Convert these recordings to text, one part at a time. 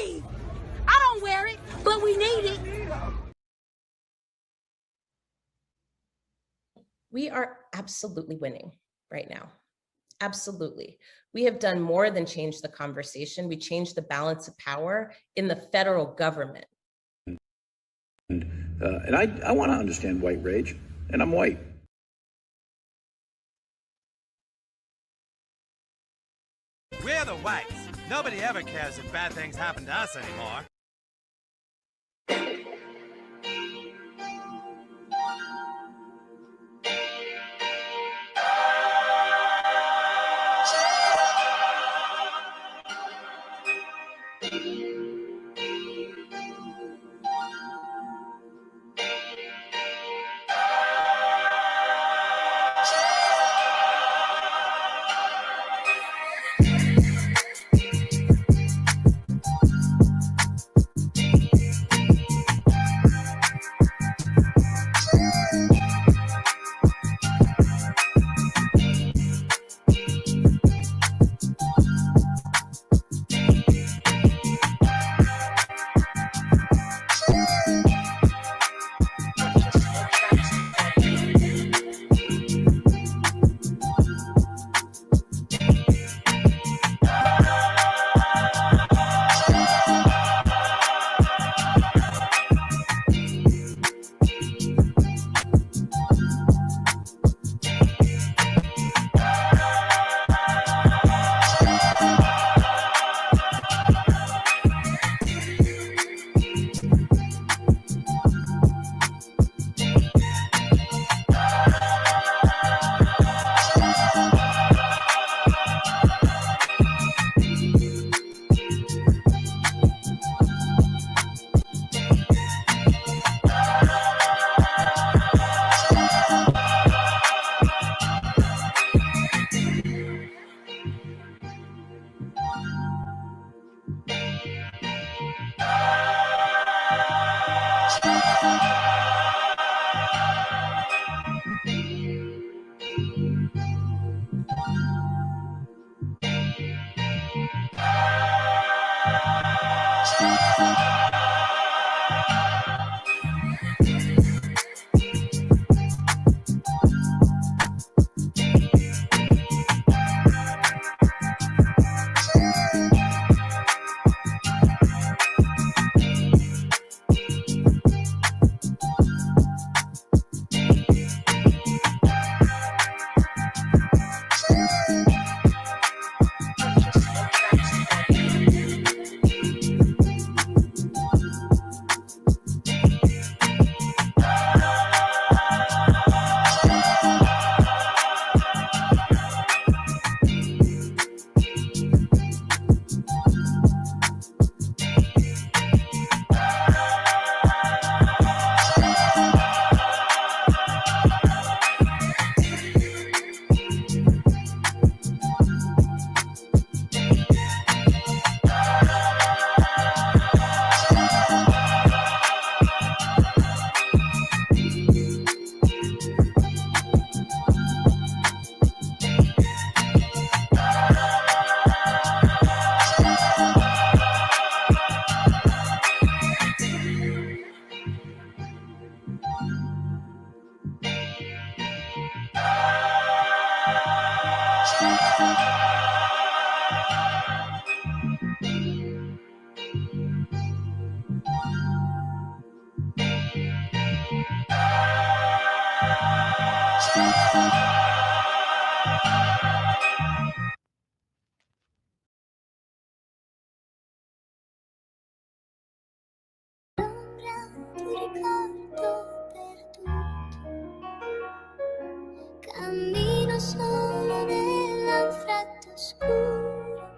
need. I don't wear it, but we need it. We are absolutely winning right now. Absolutely. We have done more than change the conversation. We changed the balance of power in the federal government. And I want to understand white rage, and I'm white. We're the whites. Nobody ever cares if bad things happen to us anymore. Cammino solo nell'anfratto scuro,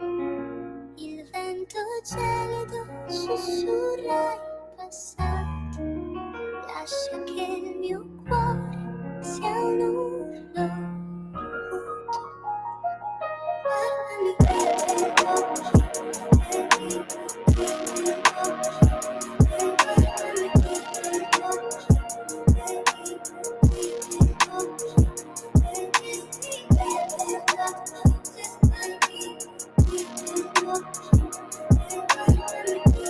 il vento gelido sussurra il passato, lascia che il mio cuore sia un urlo muto. Guardami nei tuoi occhi, vedi nei tuoi occhi, guardami nei tuoi occhi, vedi nei tuoi occhi. Thank you.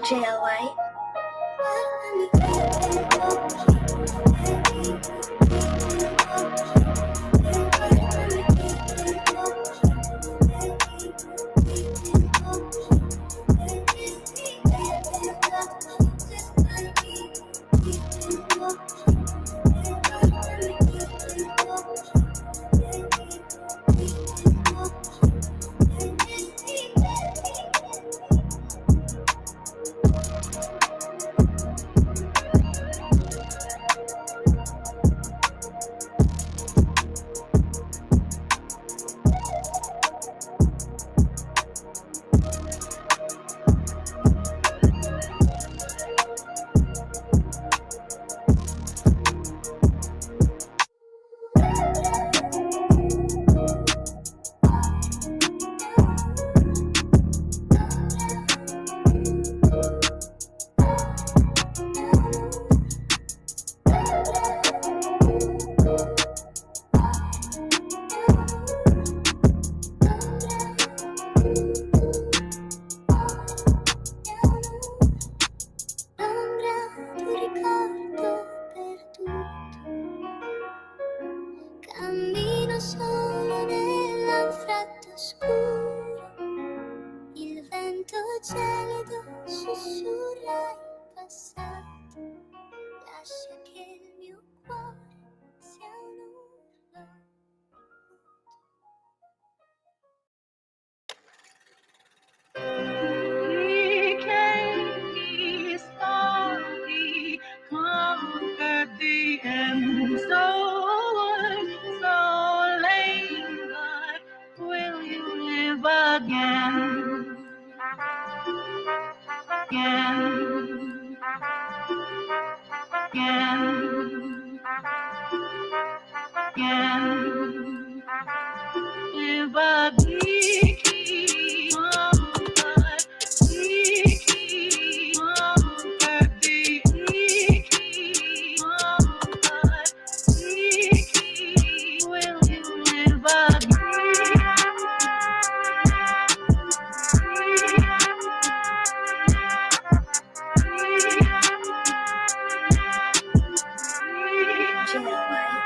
Jail White. Cammino solo nell'anfratto scuro, il vento gelido sussurra il passato, lascia che il mio cuore sia un urlo. He came, he saw, he conquered the end. So lame, but will you live again? Again, again, again. Live again. Jail White.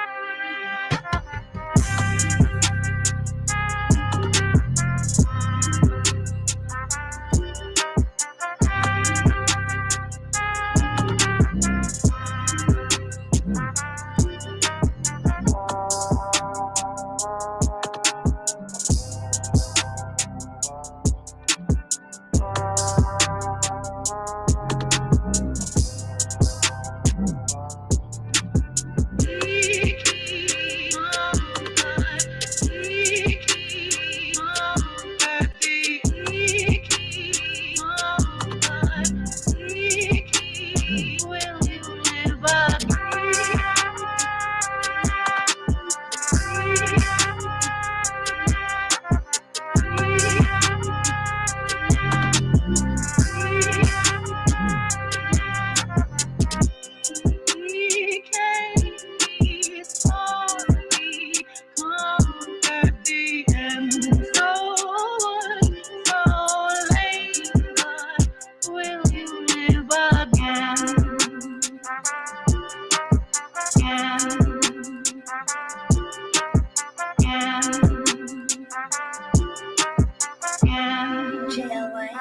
Jail White.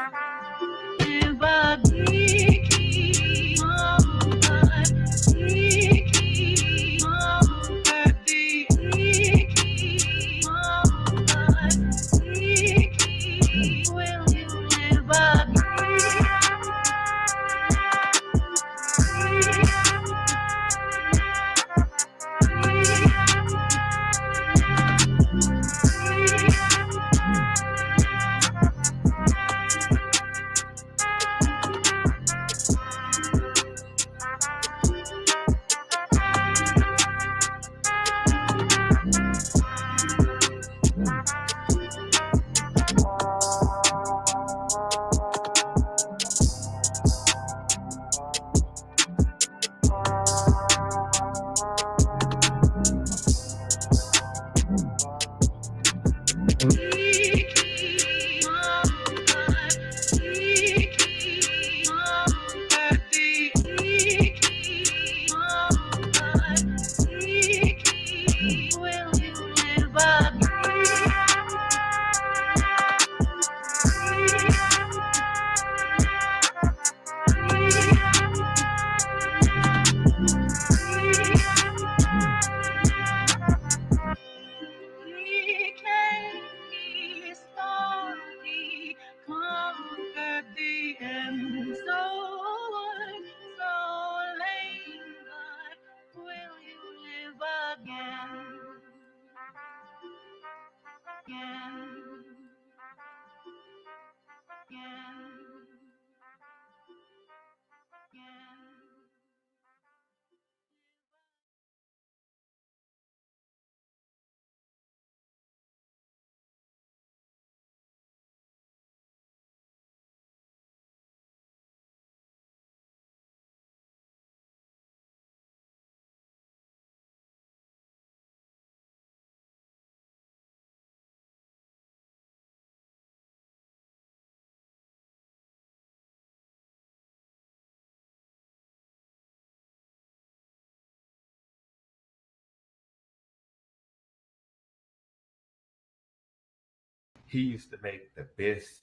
He used to make the best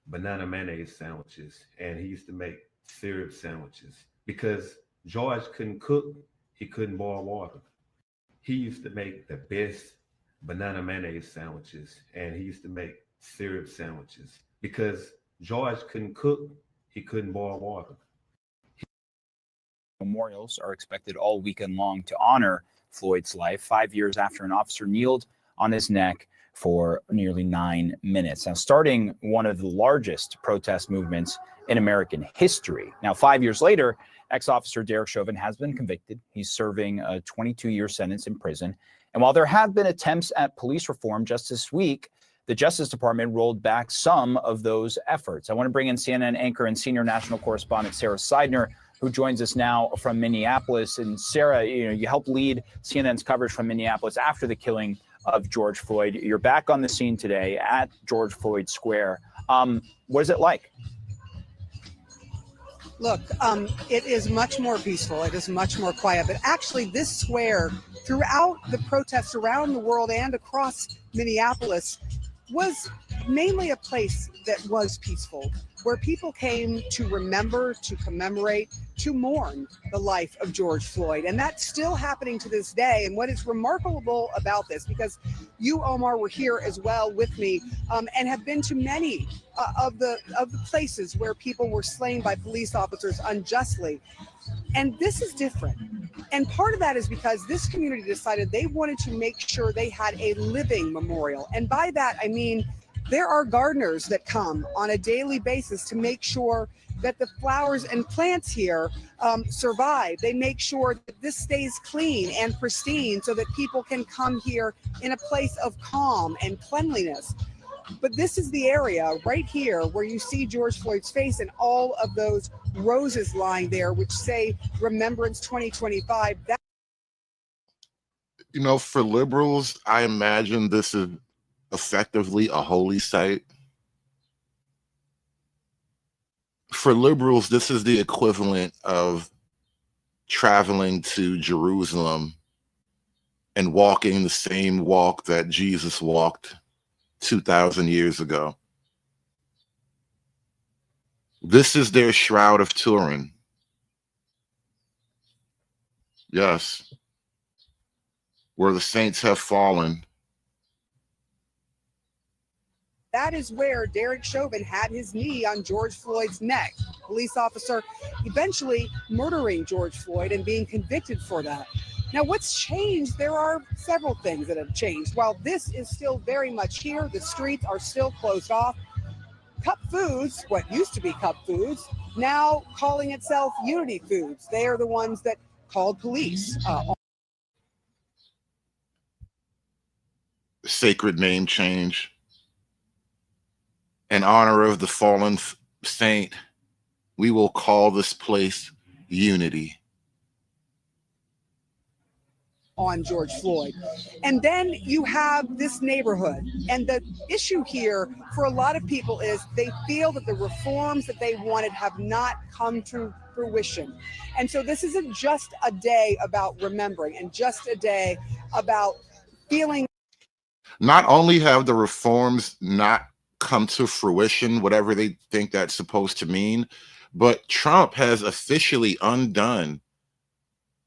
banana mayonnaise sandwiches, and he used to make syrup sandwiches because George couldn't cook, he couldn't boil water. He used to make the best banana mayonnaise sandwiches, and he used to make syrup sandwiches because George couldn't cook, he couldn't boil water. Memorials are expected all weekend long to honor Floyd's life, 5 years after an officer kneeled on his neck for nearly 9 minutes. Now, starting one of the largest protest movements in American history. Now, 5 years later, ex-officer Derek Chauvin has been convicted. He's serving a 22-year sentence in prison. And while there have been attempts at police reform just this week, the Justice Department rolled back some of those efforts. I want to bring in CNN anchor and senior national correspondent Sarah Seidner, who joins us now from Minneapolis. And Sarah, you helped lead CNN's coverage from Minneapolis after the killing of George Floyd. You're back on the scene today at George Floyd Square. What is it like? Look, it is much more peaceful. It is much more quiet. But actually, this square, throughout the protests around the world and across Minneapolis, was mainly a place that was peaceful, where people came to remember, to commemorate, to mourn the life of George Floyd. And that's still happening to this day. And what is remarkable about this, because you, Omar, were here as well with me, and have been to many of the places where people were slain by police officers unjustly. And this is different. And part of that is because this community decided they wanted to make sure they had a living memorial. And by that, I mean, there are gardeners that come on a daily basis to make sure that the flowers and plants here survive. They make sure that this stays clean and pristine so that people can come here in a place of calm and cleanliness. But this is the area right here where you see George Floyd's face and all of those roses lying there, which say Remembrance 2025. For liberals, I imagine this is effectively a holy site. For liberals, this is the equivalent of traveling to Jerusalem and walking the same walk that Jesus walked 2,000 years ago. This is their Shroud of Turin. Yes. Where the saints have fallen. That is where Derek Chauvin had his knee on George Floyd's neck. Police officer eventually murdering George Floyd and being convicted for that. Now, what's changed? There are several things that have changed. While this is still very much here, the streets are still closed off. Cup Foods, what used to be Cup Foods, now calling itself Unity Foods. They are the ones that called police. Sacred name change. In honor of the fallen saint, we will call this place Unity. On George Floyd. And then you have this neighborhood. And the issue here for a lot of people is they feel that the reforms that they wanted have not come to fruition. And so this isn't just a day about remembering and just a day about feeling. Not only have the reforms not come to fruition, whatever they think that's supposed to mean, but Trump has officially undone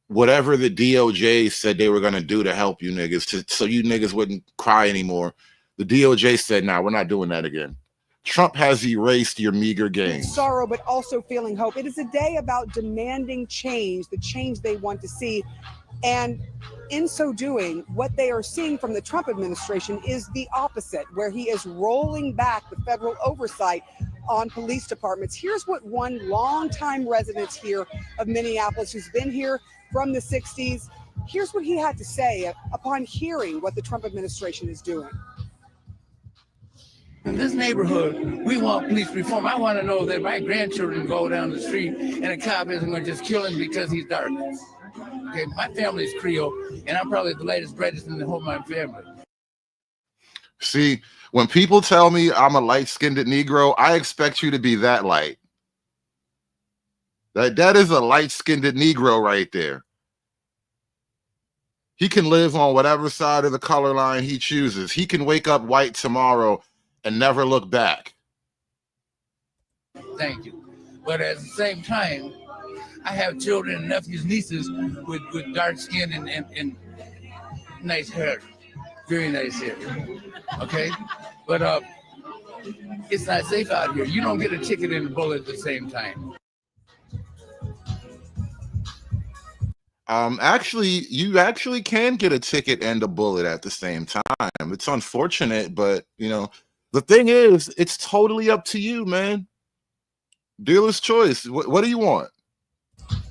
whatever the DOJ said they were going to do to help you niggas, so you niggas wouldn't cry anymore. The DOJ said, nah, we're not doing that again. Trump has erased your meager gains. Sorrow, but also feeling hope. It is a day about demanding change, the change they want to see. And in so doing, what they are seeing from the Trump administration is the opposite, where he is rolling back the federal oversight on police departments. Here's what one longtime resident here of Minneapolis, who's been here from the 60s, here's what he had to say upon hearing what the Trump administration is doing. In this neighborhood, we want police reform. I want to know that my grandchildren go down the street and a cop isn't going to just kill him because he's dark. Okay, my family's Creole, and I'm probably the lightest, brightest in the whole of my family. See, when people tell me I'm a light-skinned Negro, I expect you to be that light. That is a light-skinned Negro right there. He can live on whatever side of the color line he chooses. He can wake up white tomorrow and never look back. Thank you. But at the same time, I have children and nephews, nieces with dark skin and nice hair. Very nice hair. Okay? But it's not safe out here. You don't get a ticket and a bullet at the same time. Actually, you actually can get a ticket and a bullet at the same time. It's unfortunate, but you know, the thing is, it's totally up to you, man. Dealer's choice. What do you want?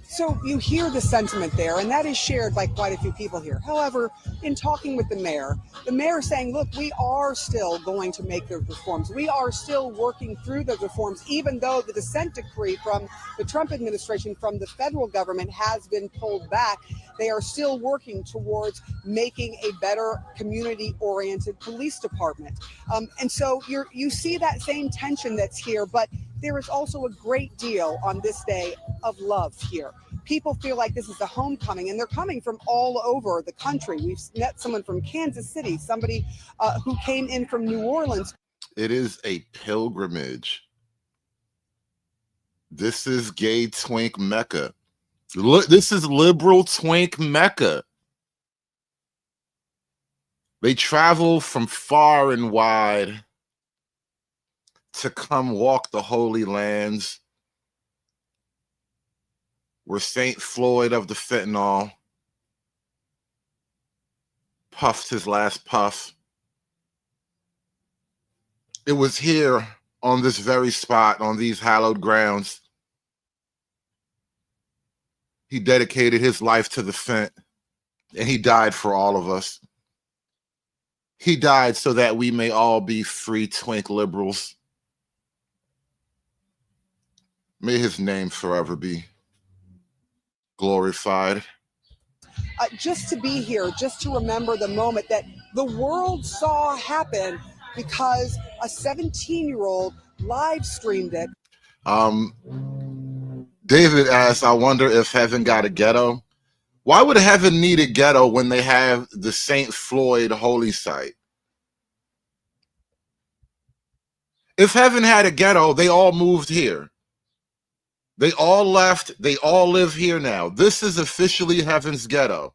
So you hear the sentiment there, and that is shared by quite a few people here. However, in talking with the mayor is saying, look, we are still going to make those reforms. We are still working through those reforms, even though the dissent decree from the Trump administration, from the federal government, has been pulled back. They are still working towards making a better community-oriented police department. And so you see that same tension that's here, but there is also a great deal on this day of love here. People feel like this is a homecoming, and they're coming from all over the country. We've met someone from Kansas City, somebody who came in from New Orleans. It is a pilgrimage. This is gay twink Mecca. Look, this is liberal twink Mecca. They travel from far and wide to come walk the holy lands where St. Floyd of the fentanyl puffed his last puff. It was here on this very spot, on these hallowed grounds, he dedicated his life to the fent, and he died for all of us. He died so that we may all be free twink liberals. May his name forever be glorified. Just to be here, just to remember the moment that the world saw happen because a 17-year-old live streamed it. David asks, I wonder if heaven got a ghetto. Why would heaven need a ghetto when they have the St. Floyd holy site? If heaven had a ghetto, they all moved here. They all left. They all live here now. This is officially heaven's ghetto.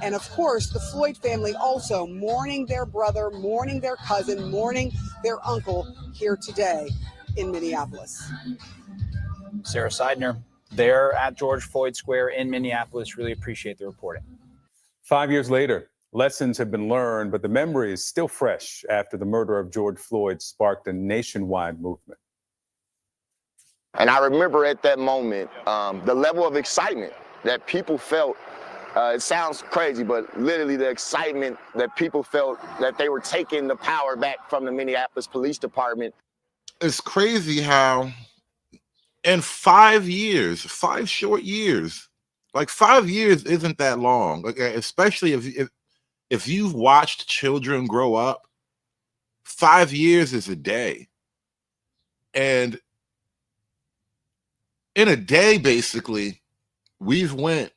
And of course, the Floyd family also mourning their brother, mourning their cousin, mourning their uncle here today in Minneapolis. Sarah Seidner, there at George Floyd Square in Minneapolis. Really appreciate the reporting. 5 years later, lessons have been learned, but the memory is still fresh after the murder of George Floyd sparked a nationwide movement. And I remember at that moment, the level of excitement that people felt. It sounds crazy, but literally the excitement that people felt that they were taking the power back from the Minneapolis Police Department. It's crazy how in 5 years, 5 short years, like 5 years isn't that long. Okay, especially if you've watched children grow up, 5 years is a day. And in a day, basically, we've went,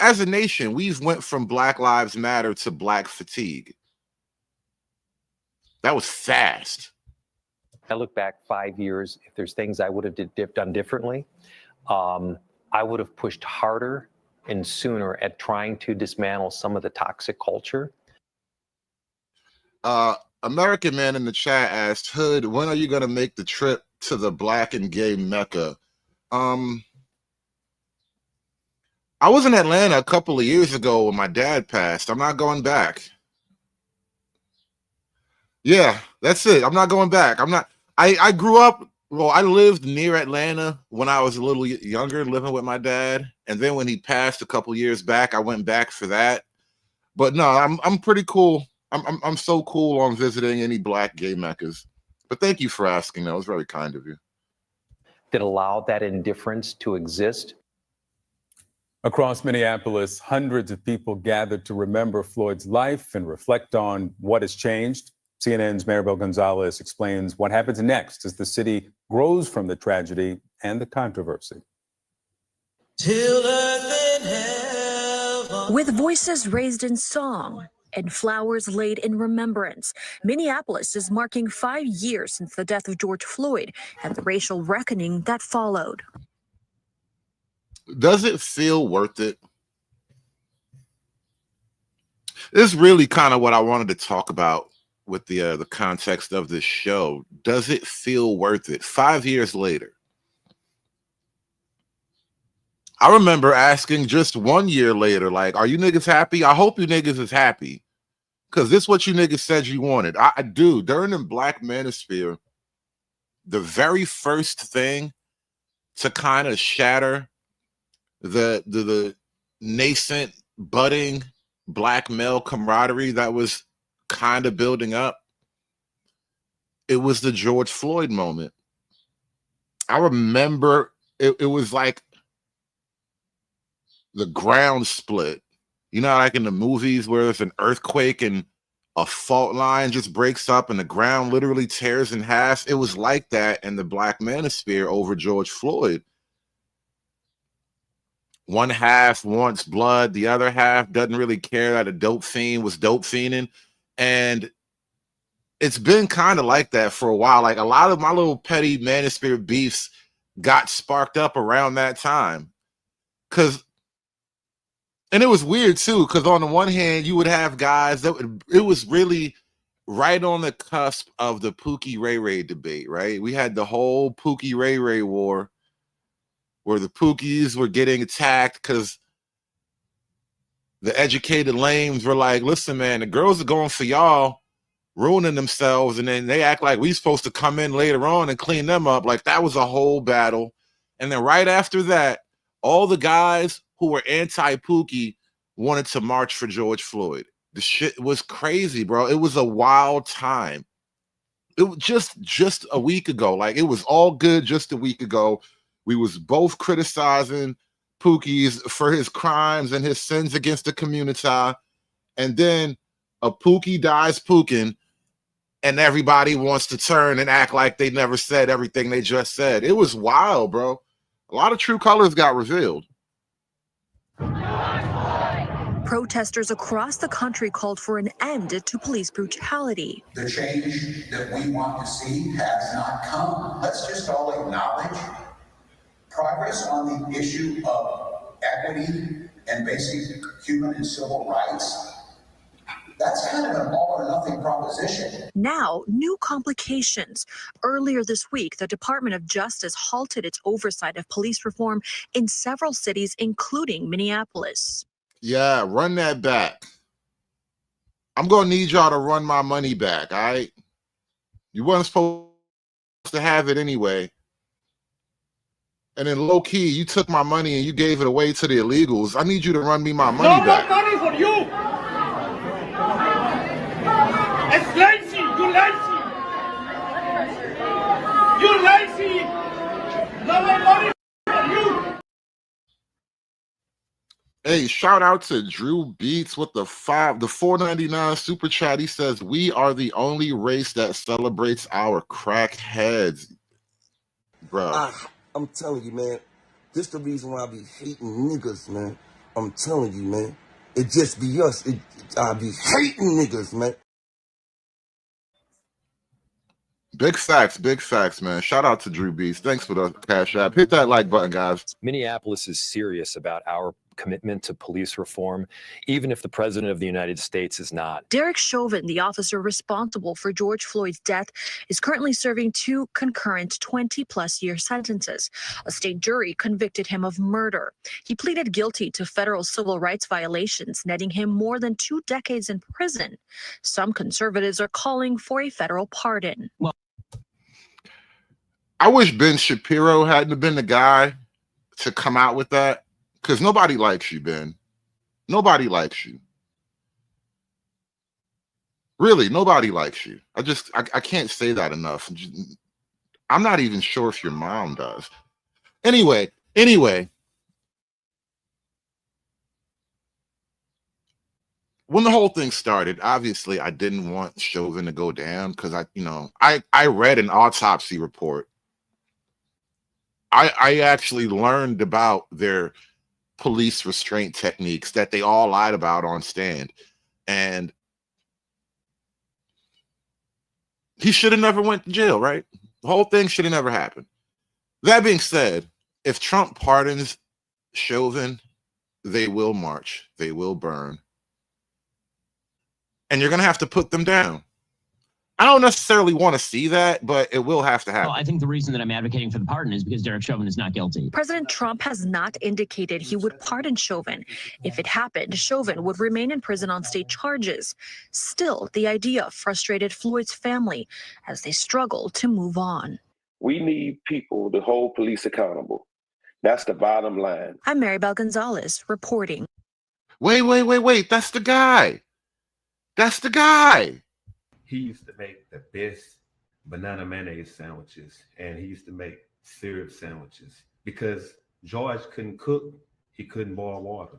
as a nation, we've went from Black Lives Matter to Black fatigue. That was fast. I look back 5 years, if there's things I would have done differently, I would have pushed harder and sooner at trying to dismantle some of the toxic culture. American Man in the chat asked, Hood, when are you going to make the trip to the Black and gay Mecca? I was in Atlanta a couple of years ago when my dad passed. I'm not going back. Yeah, that's it. I'm not going back. I grew up, well, I lived near Atlanta when I was a little younger, living with my dad. And then when he passed a couple years back, I went back for that. But no, I'm pretty cool. I'm so cool on visiting any Black gay Meccas. But thank you for asking. That was very kind of you. That allowed that indifference to exist. Across Minneapolis, hundreds of people gathered to remember Floyd's life and reflect on what has changed. CNN's Maribel Gonzalez explains what happens next as the city grows from the tragedy and the controversy. With voices raised in song and flowers laid in remembrance. Minneapolis is marking 5 years since the death of George Floyd and the racial reckoning that followed. Does it feel worth it? This is really kind of what I wanted to talk about with the context of this show. Does it feel worth it 5 years later? I remember asking just 1 year later, like, are you niggas happy? I hope you niggas is happy, because this is what you niggas said you wanted. I do. During the Black Manosphere, the very first thing to kind of shatter the nascent, budding Black male camaraderie that was kind of building up, it was the George Floyd moment. I remember it was like the ground split. You know, like in the movies where there's an earthquake and a fault line just breaks up and the ground literally tears in half. It was like that in the Black Manosphere over George Floyd. One half wants blood, the other half doesn't really care that a dope fiend was dope fiending. And it's been kind of like that for a while. Like a lot of my little petty Manosphere beefs got sparked up around that time. And it was weird too, because on the one hand, you would have guys it was really right on the cusp of the Pookie Ray Ray debate, right? We had the whole Pookie Ray Ray war where the Pookies were getting attacked because the educated lames were like, listen, man, the girls are going for y'all, ruining themselves, and then they act like we supposed to come in later on and clean them up. Like that was a whole battle. And then right after that, all the guys who were anti-Pookie wanted to march for George Floyd. The shit was crazy, bro. It was a wild time. It was just a week ago. Like it was all good just a week ago. We was both criticizing Pookie's for his crimes and his sins against the community. And then a Pookie dies pooking, and everybody wants to turn and act like they never said everything they just said. It was wild, bro. A lot of true colors got revealed. Protesters across the country called for an end to police brutality. The change that we want to see has not come. Let's just all acknowledge progress on the issue of equity and basic human and civil rights. That's kind of an all or nothing proposition. Now, new complications. Earlier this week, the Department of Justice halted its oversight of police reform in several cities, including Minneapolis. Yeah, run that back. I'm going to need y'all to run my money back, all right? You weren't supposed to have it anyway. And then low key, you took my money and you gave it away to the illegals. I need you to run me my money back. No money for you. It's lazy. You lazy. You lazy. No more money for you. Hey, shout out to Drew Beats with the $4.99 super chat. He says, we are the only race that celebrates our crackheads. Bro. I'm telling you, man, this the reason why I be hating niggas, man. I'm telling you, man. It just be us. I be hating niggas, man. Big facts, man. Shout out to Drew Beats. Thanks for the cash app. Hit that like button, guys. Minneapolis is serious about our commitment to police reform, even if the president of the United States is not. Derek Chauvin, the officer responsible for George Floyd's death, is currently serving 2 concurrent 20-plus year sentences. A state jury convicted him of murder. He pleaded guilty to federal civil rights violations, netting him more than 2 decades in prison. Some conservatives are calling for a federal pardon. I wish Ben Shapiro hadn't been the guy to come out with that, because nobody likes you, Ben. Nobody likes you. Really, nobody likes you. I can't say that enough. I'm not even sure if your mom does. Anyway. When the whole thing started, obviously I didn't want Chauvin to go down because I read an autopsy report. I actually learned about their police restraint techniques that they all lied about on stand. And He should have never went to jail, right? The whole thing should have never happened. That being said, if Trump pardons Chauvin, they will march, they will burn, and you're going to have to put them down. I don't necessarily want to see that, but it will have to happen. Well, I think the reason that I'm advocating for the pardon is because Derek Chauvin is not guilty. President Trump has not indicated he would pardon Chauvin. If it happened, Chauvin would remain in prison on state charges. Still, the idea frustrated Floyd's family as they struggle to move on. We need people to hold police accountable. That's the bottom line. I'm Maribel Gonzalez reporting. Wait. That's the guy. That's the guy. He used to make the best banana mayonnaise sandwiches, and he used to make syrup sandwiches because George couldn't cook. He couldn't boil water.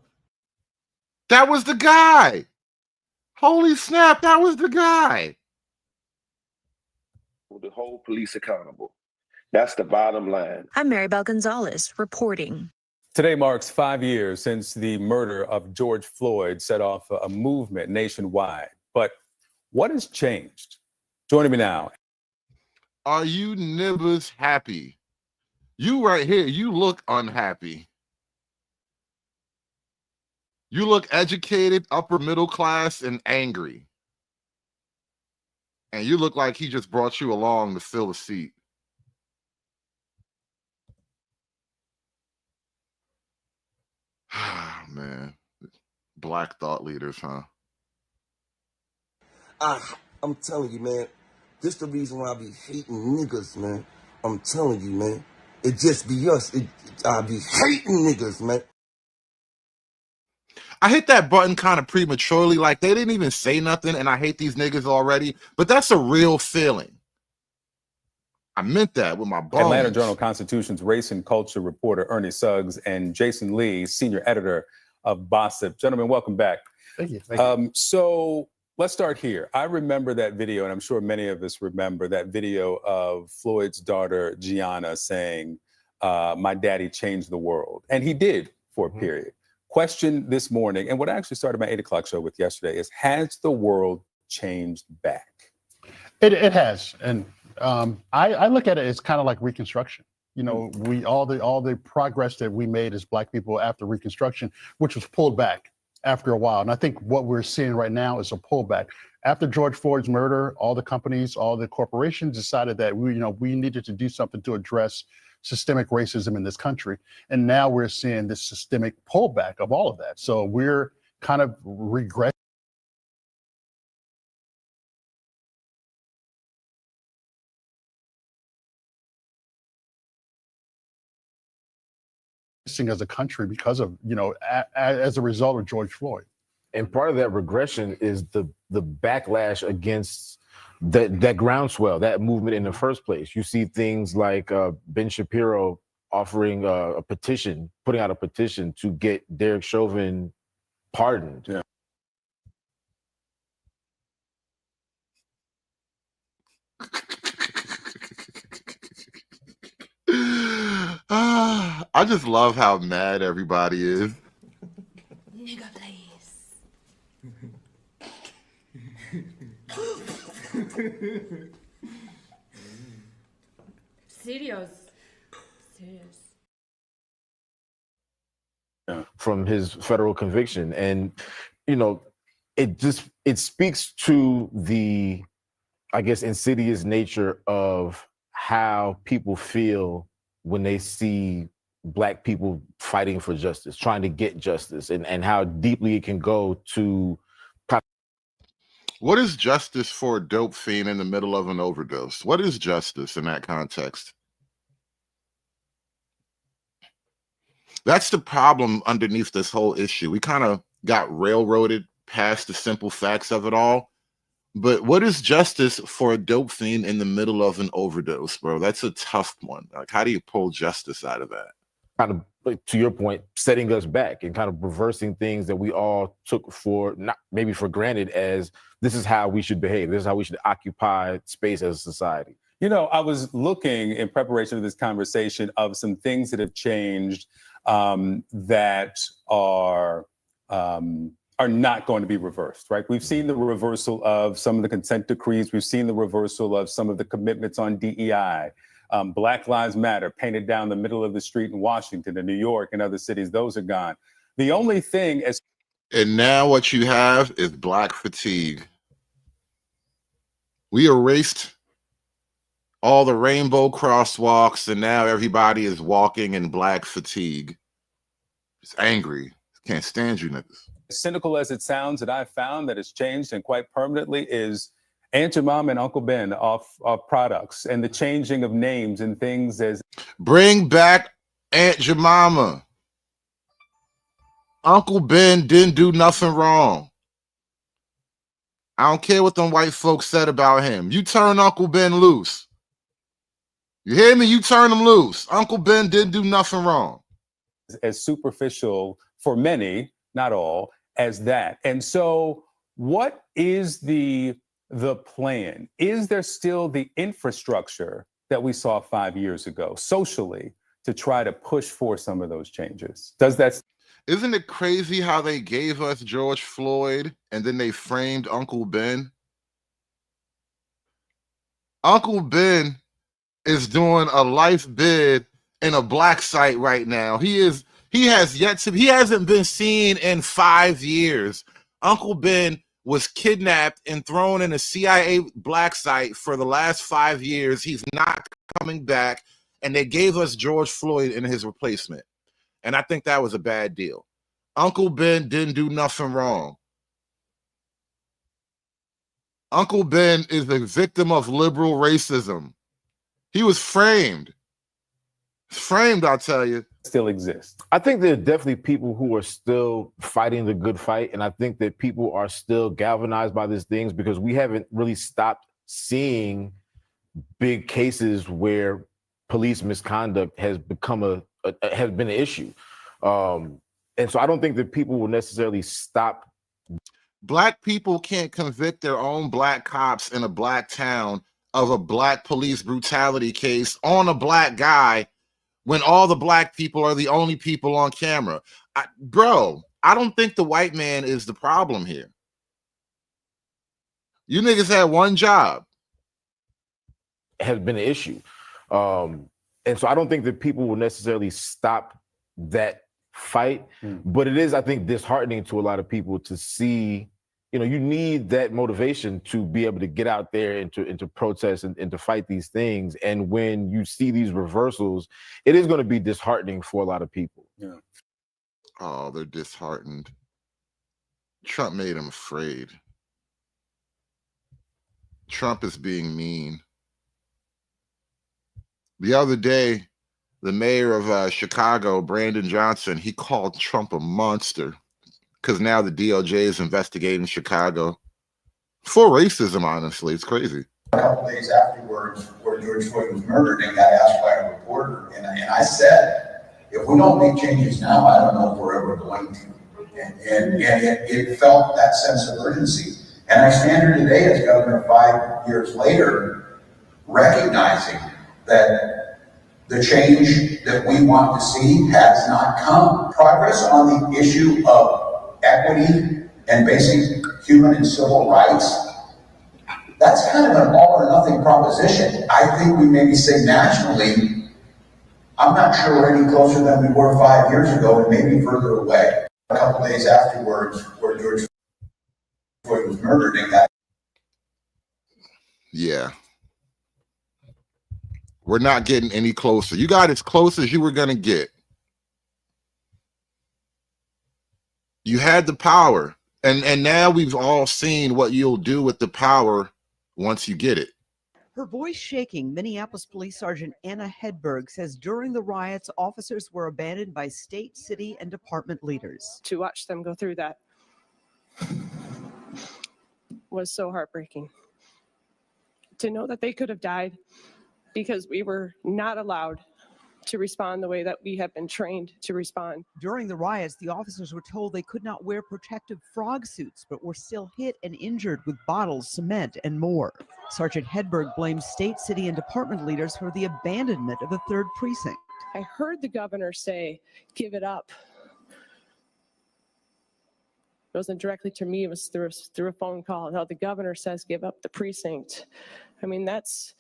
That was the guy. Holy snap, that was the guy. To hold police accountable. That's the bottom line. I'm Maribel Gonzalez reporting. Today marks 5 years since the murder of George Floyd set off a movement nationwide. But what has changed? Joining me now. Are you niggers happy? You right here, you look unhappy. You look educated, upper middle class, and angry. And you look like he just brought you along to fill a seat. Man, black thought leaders, huh? I'm telling you, man, this the reason why I be hating niggas, man. I'm telling you, man. It just be us. I be hating niggas, man. I hit that button kind of prematurely, like they didn't even say nothing, and I hate these niggas already, but that's a real feeling. I meant that with my bones. Atlanta Journal-Constitution's race and culture reporter Ernie Suggs and Jason Lee, senior editor of Gossip. Gentlemen, welcome back. Thank you. So let's start here. I remember that video, and I'm sure many of us remember that video of Floyd's daughter, Gianna, saying, my daddy changed the world. And he did for a period. Question this morning, and what I actually started my 8 o'clock show with yesterday is, has the world changed back? It has. And I look at it as kind of like Reconstruction. You know, we all the progress that we made as Black people after Reconstruction, which was pulled back after a while. And I think what we're seeing right now is a pullback. After George Floyd's murder, all the companies, all the corporations decided that we needed to do something to address systemic racism in this country. And now we're seeing this systemic pullback of all of that. So we're kind of regressing as a country because of, as a result of George Floyd. And part of that regression is the backlash against that groundswell, that movement in the first place. You see things like Ben Shapiro offering a petition, putting out a petition to get Derek Chauvin pardoned. Yeah. I just love how mad everybody is. Nigga, please. Serious. From his federal conviction. And, it speaks to the, I guess, insidious nature of how people feel when they see Black people fighting for justice, trying to get justice, and how deeply it can go to. What is justice for a dope fiend in the middle of an overdose? What is justice in that context? That's the problem underneath this whole issue. We kind of got railroaded past the simple facts of it all. But what is justice for a dope fiend in the middle of an overdose, bro? That's a tough one. Like, how do you pull justice out of that? Kind of, like, to your point, setting us back and kind of reversing things that we all took for, not maybe for granted, as this is how we should behave. This is how we should occupy space as a society. I was looking in preparation for this conversation of some things that have changed that are are not going to be reversed, right? We've seen the reversal of some of the consent decrees. We've seen the reversal of some of the commitments on DEI. Black Lives Matter painted down the middle of the street in Washington and New York and other cities, those are gone. The only thing is. And now what you have is black fatigue. We erased all the rainbow crosswalks, and now everybody is walking in black fatigue. It's angry. Can't stand you niggas. As cynical as it sounds, that I've found that has changed and quite permanently is Aunt Jemima and Uncle Ben off products, and the changing of names and things as. Bring back Aunt Jemima. Uncle Ben didn't do nothing wrong. I don't care what them white folks said about him. You turn Uncle Ben loose. You hear me? You turn him loose. Uncle Ben didn't do nothing wrong. As superficial for many, not all, as that. And so what is the plan? Is there still the infrastructure that we saw 5 years ago socially to try to push for some of those changes? Isn't it crazy how they gave us George Floyd and then they framed Uncle Ben? Uncle Ben is doing a life bid in a black site right now. He hasn't been seen in 5 years. Uncle Ben was kidnapped and thrown in a CIA black site for the last 5 years. He's not coming back, and they gave us George Floyd in his replacement. And I think that was a bad deal. Uncle Ben didn't do nothing wrong. Uncle Ben is a victim of liberal racism. He was framed. Framed, I'll tell you. Still exists. I think there are definitely people who are still fighting the good fight. And I think that people are still galvanized by these things because we haven't really stopped seeing big cases where police misconduct has become has been an issue. And so I don't think that people will necessarily stop. Black people can't convict their own black cops in a black town of a black police brutality case on a black guy when all the black people are the only people on camera. Bro, I don't think the white man is the problem here. You niggas had one job. Has been an issue. And so I don't think that people will necessarily stop that fight, but it is, I think, disheartening to a lot of people to see, you need that motivation to be able to get out there and to protest and to fight these things. And when you see these reversals, it is going to be disheartening for a lot of people. Yeah. Oh, they're disheartened. Trump made them afraid. Trump is being mean. The other day, the mayor of Chicago, Brandon Johnson, he called Trump a monster because now the DOJ is investigating Chicago for racism, honestly. It's crazy. A couple days afterwards, where George Floyd was murdered and got asked by a reporter, and I said, if we don't make changes now, I don't know if we're ever going to. And it felt that sense of urgency. And I stand here today as governor 5 years later, recognizing that the change that we want to see has not come. Progress on the issue of equity and basic human and civil rights, that's kind of an all or nothing proposition. I think we maybe say nationally, I'm not sure we're any closer than we were 5 years ago and maybe further away. A couple days afterwards, where George Floyd was murdered and got. Yeah. We're not getting any closer. You got as close as you were going to get. You had the power. And now we've all seen what you'll do with the power once you get it. Her voice shaking, Minneapolis Police Sergeant Anna Hedberg says during the riots, officers were abandoned by state, city, and department leaders. To watch them go through that was so heartbreaking. To know that they could have died because we were not allowed to respond the way that we have been trained to respond. During the riots, the officers were told they could not wear protective frog suits, but were still hit and injured with bottles, cement, and more. Sergeant Hedberg blames state, city, and department leaders for the abandonment of the 3rd Precinct. I heard the governor say, give it up. It wasn't directly to me, it was through a phone call. Now the governor says give up the precinct. I mean, that's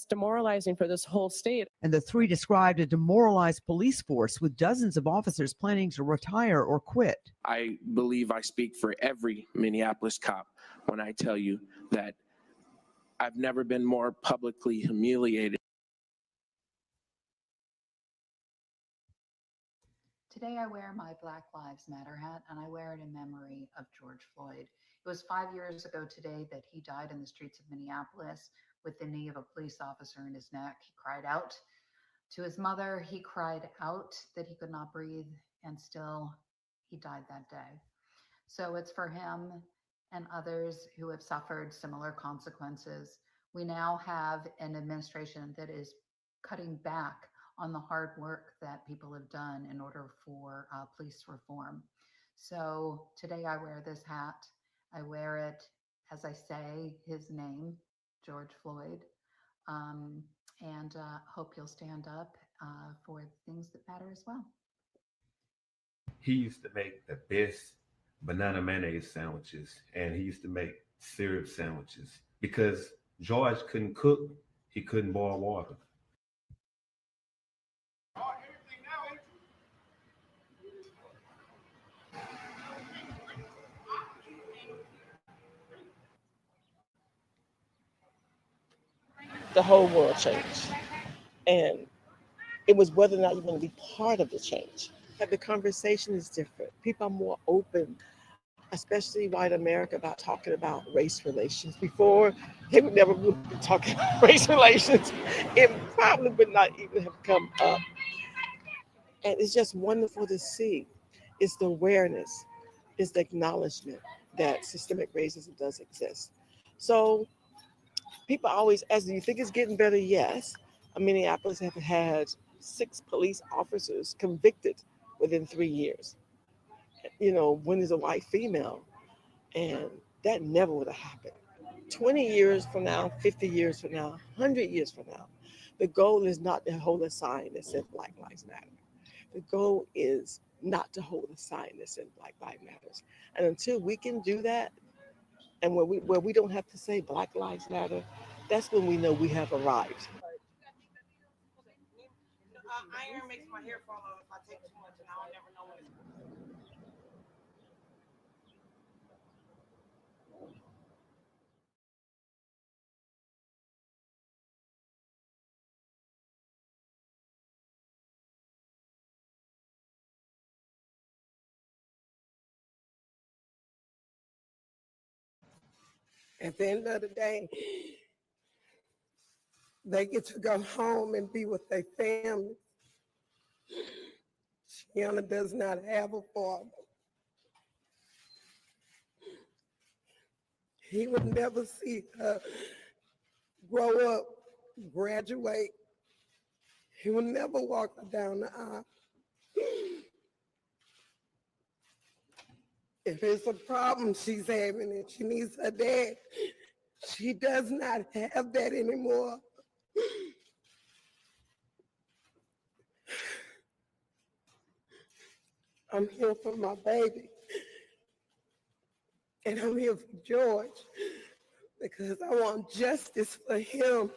demoralizing for this whole state. And the three described a demoralized police force with dozens of officers planning to retire or quit. I believe I speak for every Minneapolis cop when I tell you that I've never been more publicly humiliated. Today I wear my Black Lives Matter hat, and I wear it in memory of George Floyd. It was 5 years ago today that he died in the streets of Minneapolis with the knee of a police officer in his neck. He cried out to his mother. He cried out that he could not breathe, and still he died that day. So it's for him and others who have suffered similar consequences. We now have an administration that is cutting back on the hard work that people have done in order for police reform. So today I wear this hat. I wear it as I say his name, George Floyd, and hope you'll stand up for things that matter as well. He used to make the best banana mayonnaise sandwiches, and he used to make syrup sandwiches because George couldn't cook, he couldn't boil water. The whole world changed. And it was whether or not you want to be part of the change. But the conversation is different. People are more open, especially white America, about talking about race relations. Before, they would never be talking about race relations. It probably would not even have come up. And it's just wonderful to see. It's the awareness, it's the acknowledgement that systemic racism does exist. So people always ask, do you think it's getting better? Yes. Minneapolis have had 6 police officers convicted within 3 years. You know, one is a white female, and that never would have happened. 20 years from now, 50 years from now, 100 years from now, the goal is not to hold a sign that says Black Lives Matter. The goal is not to hold a sign that says Black Lives Matters. And until we can do that, and where we don't have to say Black Lives Matter, that's when we know we have arrived. Iron makes my hair fall out if I take too much, and I'll never know what At the end of the day, they get to go home and be with their family. Shiana does not have a father. He would never see her grow up, graduate. He would never walk her down the aisle. If it's a problem she's having and she needs her dad, she does not have that anymore. I'm here for my baby. And I'm here for George because I want justice for him.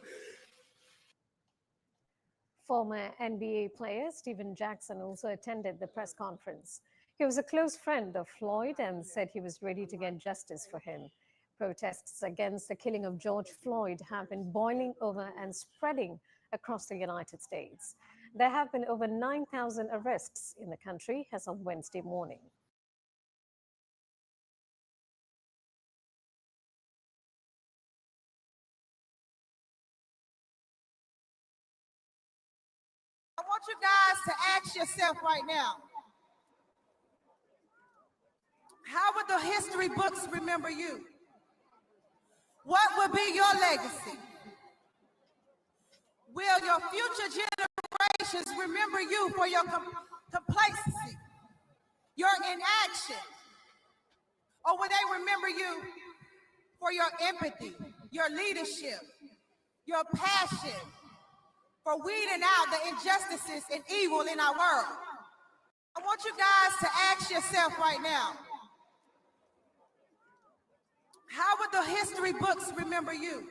Former NBA player Stephen Jackson also attended the press conference. He was a close friend of Floyd and said he was ready to get justice for him. Protests against the killing of George Floyd have been boiling over and spreading across the United States. There have been over 9,000 arrests in the country as of Wednesday morning. I want you guys to ask yourself right now, how would the history books remember you? What will be your legacy? Will your future generations remember you for your complacency, your inaction? Or will they remember you for your empathy, your leadership, your passion for weeding out the injustices and evil in our world? I want you guys to ask yourself right now, How would the history books remember you?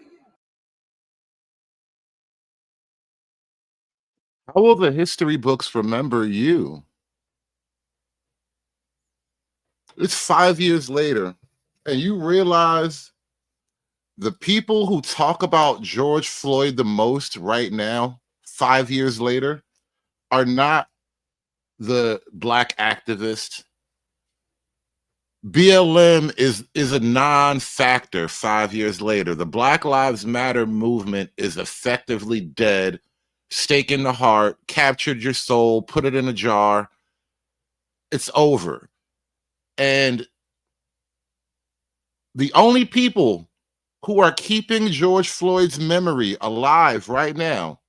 How will the history books remember you? It's 5 years later, and you realize the people who talk about George Floyd the most right now, 5 years later, are not the Black activists. BLM is a non-factor 5 years later. The Black Lives Matter movement is effectively dead, stake in the heart, captured your soul, put it in a jar. It's over. And the only people who are keeping George Floyd's memory alive right now,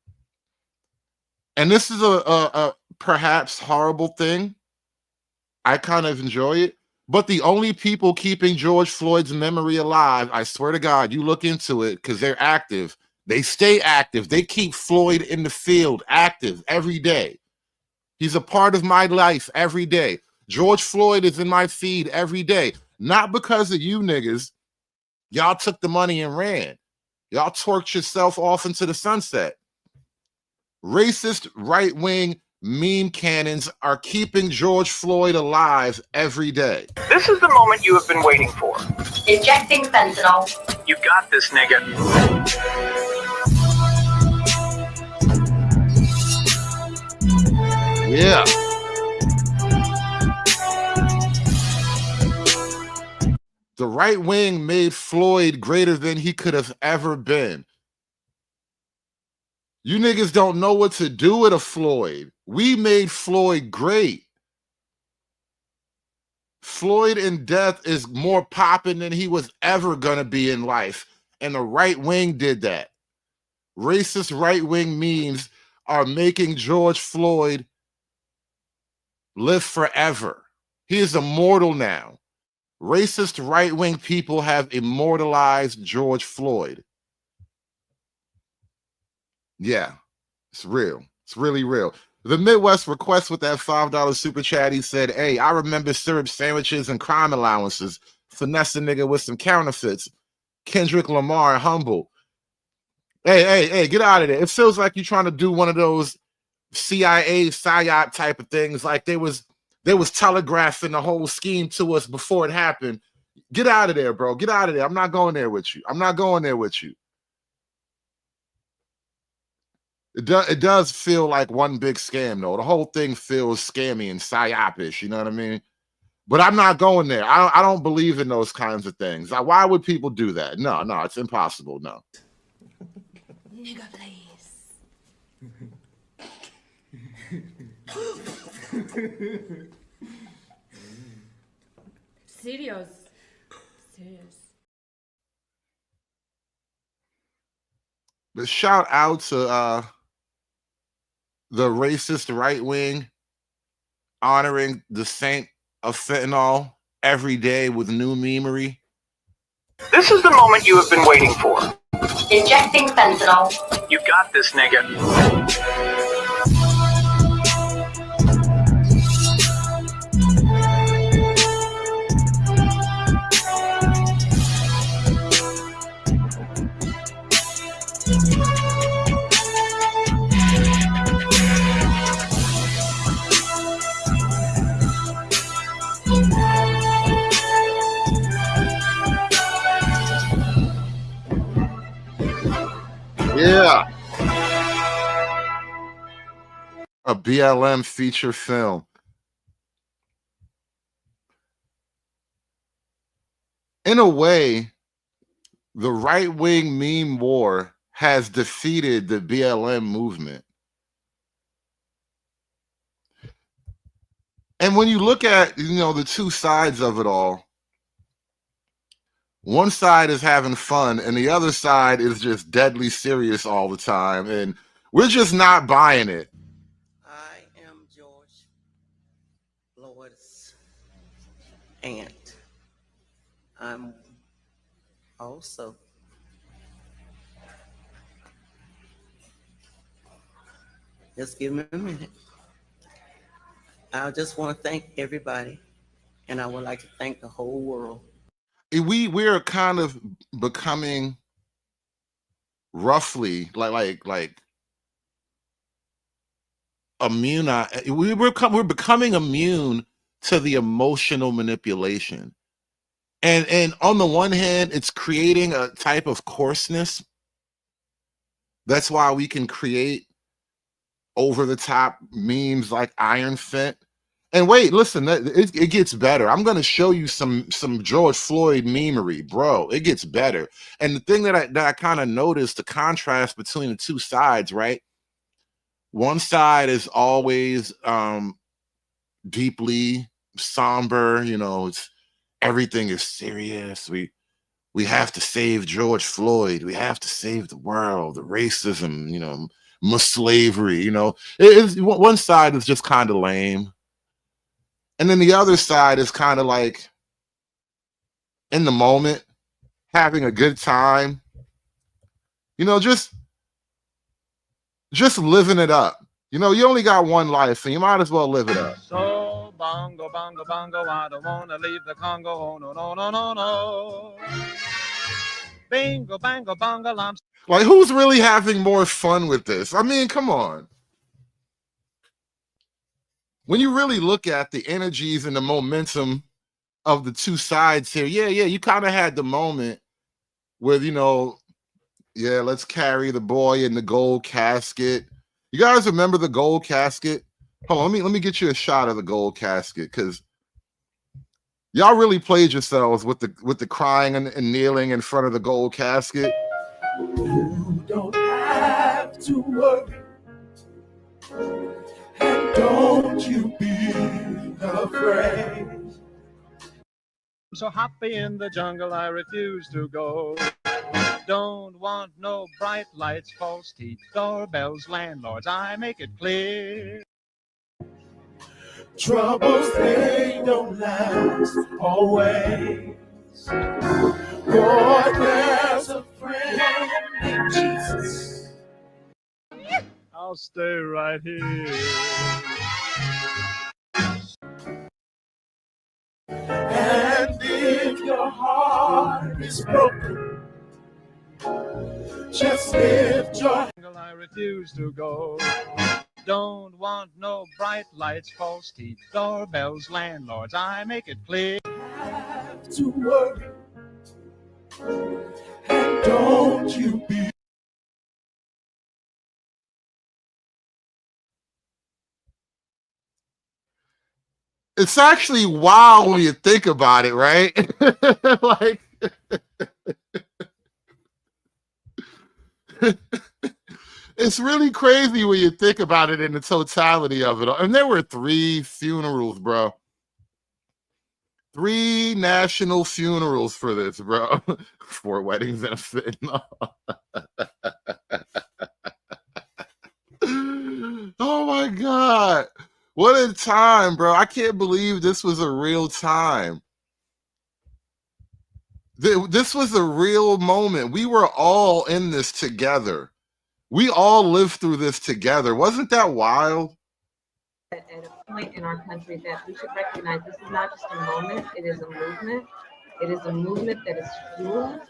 and this is a perhaps horrible thing, I kind of enjoy it, but the only people keeping George Floyd's memory alive, I swear to God, you look into it because they're active. They stay active. They keep Floyd in the field active every day. He's a part of my life every day. George Floyd is in my feed every day. Not because of you niggas. Y'all took the money and ran. Y'all torqued yourself off into the sunset. Racist right-wing meme cannons are keeping George Floyd alive every day. This is the moment you have been waiting for. Injecting fentanyl. You got this, nigga. Yeah. The right wing made Floyd greater than he could have ever been. You niggas don't know what to do with a Floyd. We made Floyd great. Floyd in death is more popping than he was ever gonna be in life. And the right wing did that. Racist right wing memes are making George Floyd live forever. He is immortal now. Racist right wing people have immortalized George Floyd. Yeah, it's real. It's really real. The Midwest request with that $5 super chat, he said, hey, I remember syrup sandwiches and crime allowances. Finesse a nigga with some counterfeits. Kendrick Lamar, humble. Hey, get out of there. It feels like you're trying to do one of those CIA psyop type of things. Like they was telegraphing the whole scheme to us before it happened. Get out of there, bro. Get out of there. I'm not going there with you. I'm not going there with you. It does feel like one big scam, though. The whole thing feels scammy and psyopish, you know what I mean? But I'm not going there. I don't believe in those kinds of things. Why would people do that? No, it's impossible. No. Nigga, please. Serious. But shout out to the racist right wing honoring the saint of fentanyl every day with new memery. This is the moment you have been waiting for. Injecting fentanyl. You got this, nigga. Yeah. A BLM feature film. In a way, the right-wing meme war has defeated the BLM movement. And when you look at, the two sides of it all, one side is having fun and the other side is just deadly serious all the time. And we're just not buying it. I am George Floyd's aunt. I'm also just give me a minute. I just want to thank everybody, and I would like to thank the whole world. we're kind of becoming roughly like immune. We're becoming immune to the emotional manipulation. And on the one hand, it's creating a type of coarseness. That's why we can create over the top memes like Iron Fist. And wait, listen, it gets better. I'm going to show you some George Floyd memery, bro. It gets better. And the thing that I kind of noticed, the contrast between the two sides, right? One side is always deeply somber, you know, it's everything is serious. We have to save George Floyd. We have to save the world, the racism, you know, slavery, you know. One side is just kind of lame. And then the other side is kind of like in the moment, having a good time, you know, just living it up. You know, you only got one life, and you might as well live it up. So bongo, bongo, bongo, I don't wanna leave the Congo. Oh, no, no, no, no, no. Bingo, bango, bongo, I'm. Like, who's really having more fun with this? I mean, come on. When you really look at the energies and the momentum of the two sides here, yeah, you kind of had the moment with, you know, yeah, let's carry the boy in the gold casket. You guys remember the gold casket? Hold on, let me get you a shot of the gold casket, because y'all really played yourselves with the crying and kneeling in front of the gold casket. You don't have to worry, and don't you be afraid. I'm so happy in the jungle, I refuse to go. Don't want no bright lights, false teeth, doorbells, landlords, I make it clear. Troubles, they don't last always. For there's a friend named Jesus. I'll stay right here. And if your heart is broken, just lift your hand. I refuse to go. Don't want no bright lights, false teeth, doorbells, landlords, I make it clear. Have to worry, and don't you be. It's actually wild when you think about it, right? Like, it's really crazy when you think about it in the totality of it. And there were 3 funerals, bro. 3 national funerals for this, bro. 4 weddings and a fit. Oh my God. What a time, bro. I can't believe this was a real time. This was a real moment. We were all in this together. We all lived through this together. Wasn't that wild? At a point in our country that we should recognize this is not just a moment, it is a movement. It is a movement that is fueled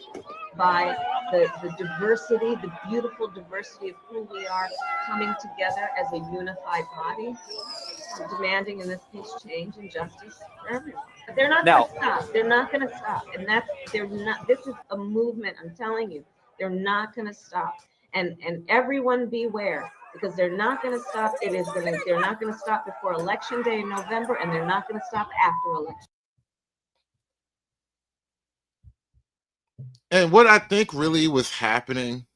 by the diversity, the beautiful diversity of who we are coming together as a unified body, demanding in this case change and justice for everyone. But they're not going to stop. They're not going to stop. And this is a movement, I'm telling you, they're not going to stop. And everyone beware, because they're not going to stop. They're not going to stop before Election Day in November, and they're not going to stop after election. And what I think really was happening,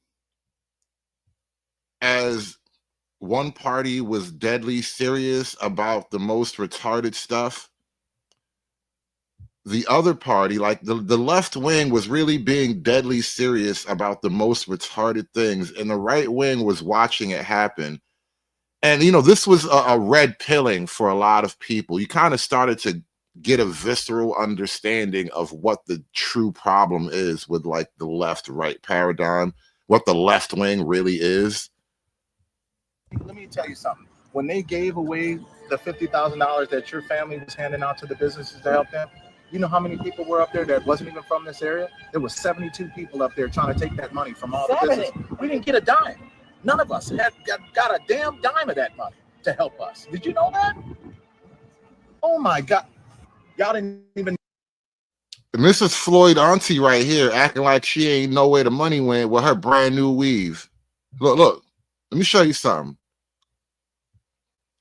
as one party was deadly serious about the most retarded stuff, the other party, like the left wing, was really being deadly serious about the most retarded things, and the right wing was watching it happen. And, you know, this was a red pilling for a lot of people. You kind of started to get a visceral understanding of what the true problem is with, like, the left-right paradigm, what the left wing really is. Let me tell you something. When they gave away the $50,000 that your family was handing out to the businesses to help them, You know how many people were up there that wasn't even from this area? There was 72 people up there trying to take that money from all the business. We didn't get a dime. None of us got a damn dime of that money to help us. Did you know that? Oh my God. Y'all didn't even. Mrs. Floyd auntie right here acting like she ain't know where the money went with her brand new weave. Look, let me show you something.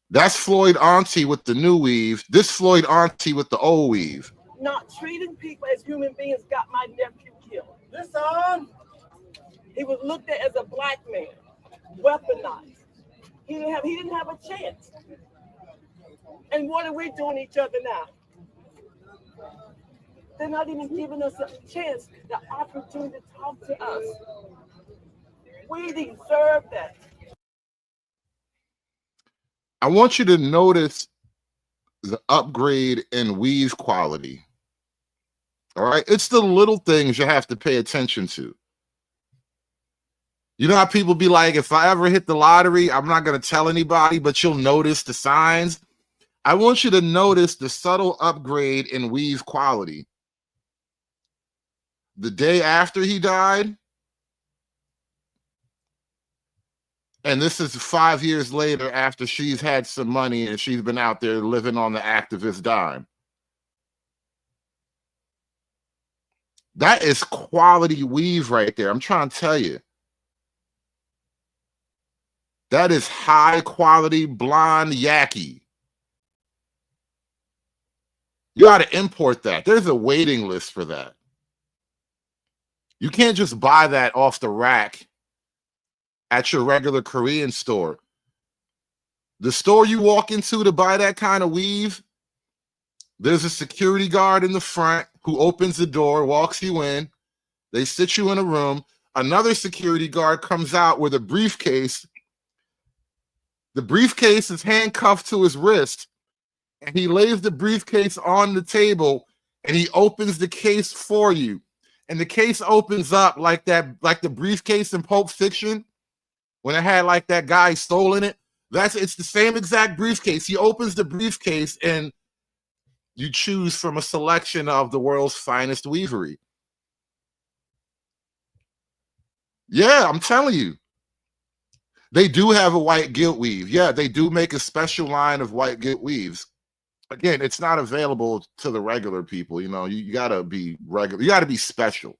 That's Floyd auntie with the new weave. This Floyd auntie with the old weave. Not treating people as human beings got my nephew killed. Listen, he was looked at as a black man, weaponized. He didn't have a chance. And what are we doing each other now? They're not even giving us a chance, the opportunity to talk to us. We deserve that. I want you to notice the upgrade in weave quality. All right. It's the little things you have to pay attention to. You know how people be like, if I ever hit the lottery, I'm not going to tell anybody, but you'll notice the signs. I want you to notice the subtle upgrade in weave quality. The day after he died, and this is 5 years later after she's had some money and she's been out there living on the activist dime. That is quality weave right there. I'm trying to tell you. That is high quality blonde yaki. You got to import that. There's a waiting list for that. You can't just buy that off the rack at your regular Korean store. The store you walk into to buy that kind of weave, there's a security guard in the front who opens the door, walks you in. They sit you in a room. Another security guard comes out with a briefcase. The briefcase is handcuffed to his wrist, and he lays the briefcase on the table, and he opens the case for you. And the case opens up like the briefcase in Pulp Fiction when it had like that guy stolen it. It's the same exact briefcase. He opens the briefcase and you choose from a selection of the world's finest weavery. Yeah, I'm telling you. They do have a white gilt weave. Yeah, they do make a special line of white gilt weaves. Again, it's not available to the regular people. You know, you got to be regular. You got to be special.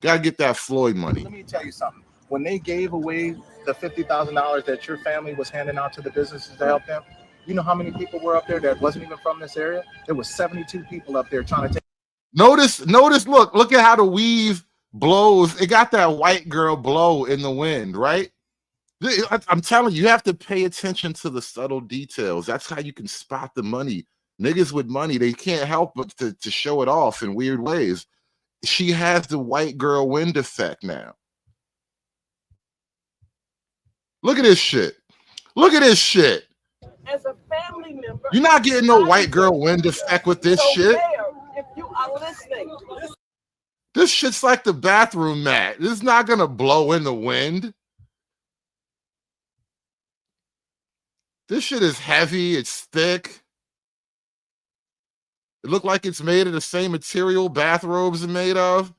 You got to get that Floyd money. Let me tell you something. When they gave away the $50,000 that your family was handing out to the businesses to help them, you know how many people were up there that wasn't even from this area? There was 72 people up there trying to take. Notice, look at how the weave blows. It got that white girl blow in the wind, right? I'm telling you, you have to pay attention to the subtle details. That's how you can spot the money. Niggas with money, they can't help but to show it off in weird ways. She has the white girl wind effect now. Look at this shit. Look at this shit. As a family member, you're not getting no white girl wind effect with this shit. If you are listening, this shit's like the bathroom mat. This is not gonna blow in the wind. This shit is heavy. It's thick. It looked like it's made of the same material bathrobes are made of.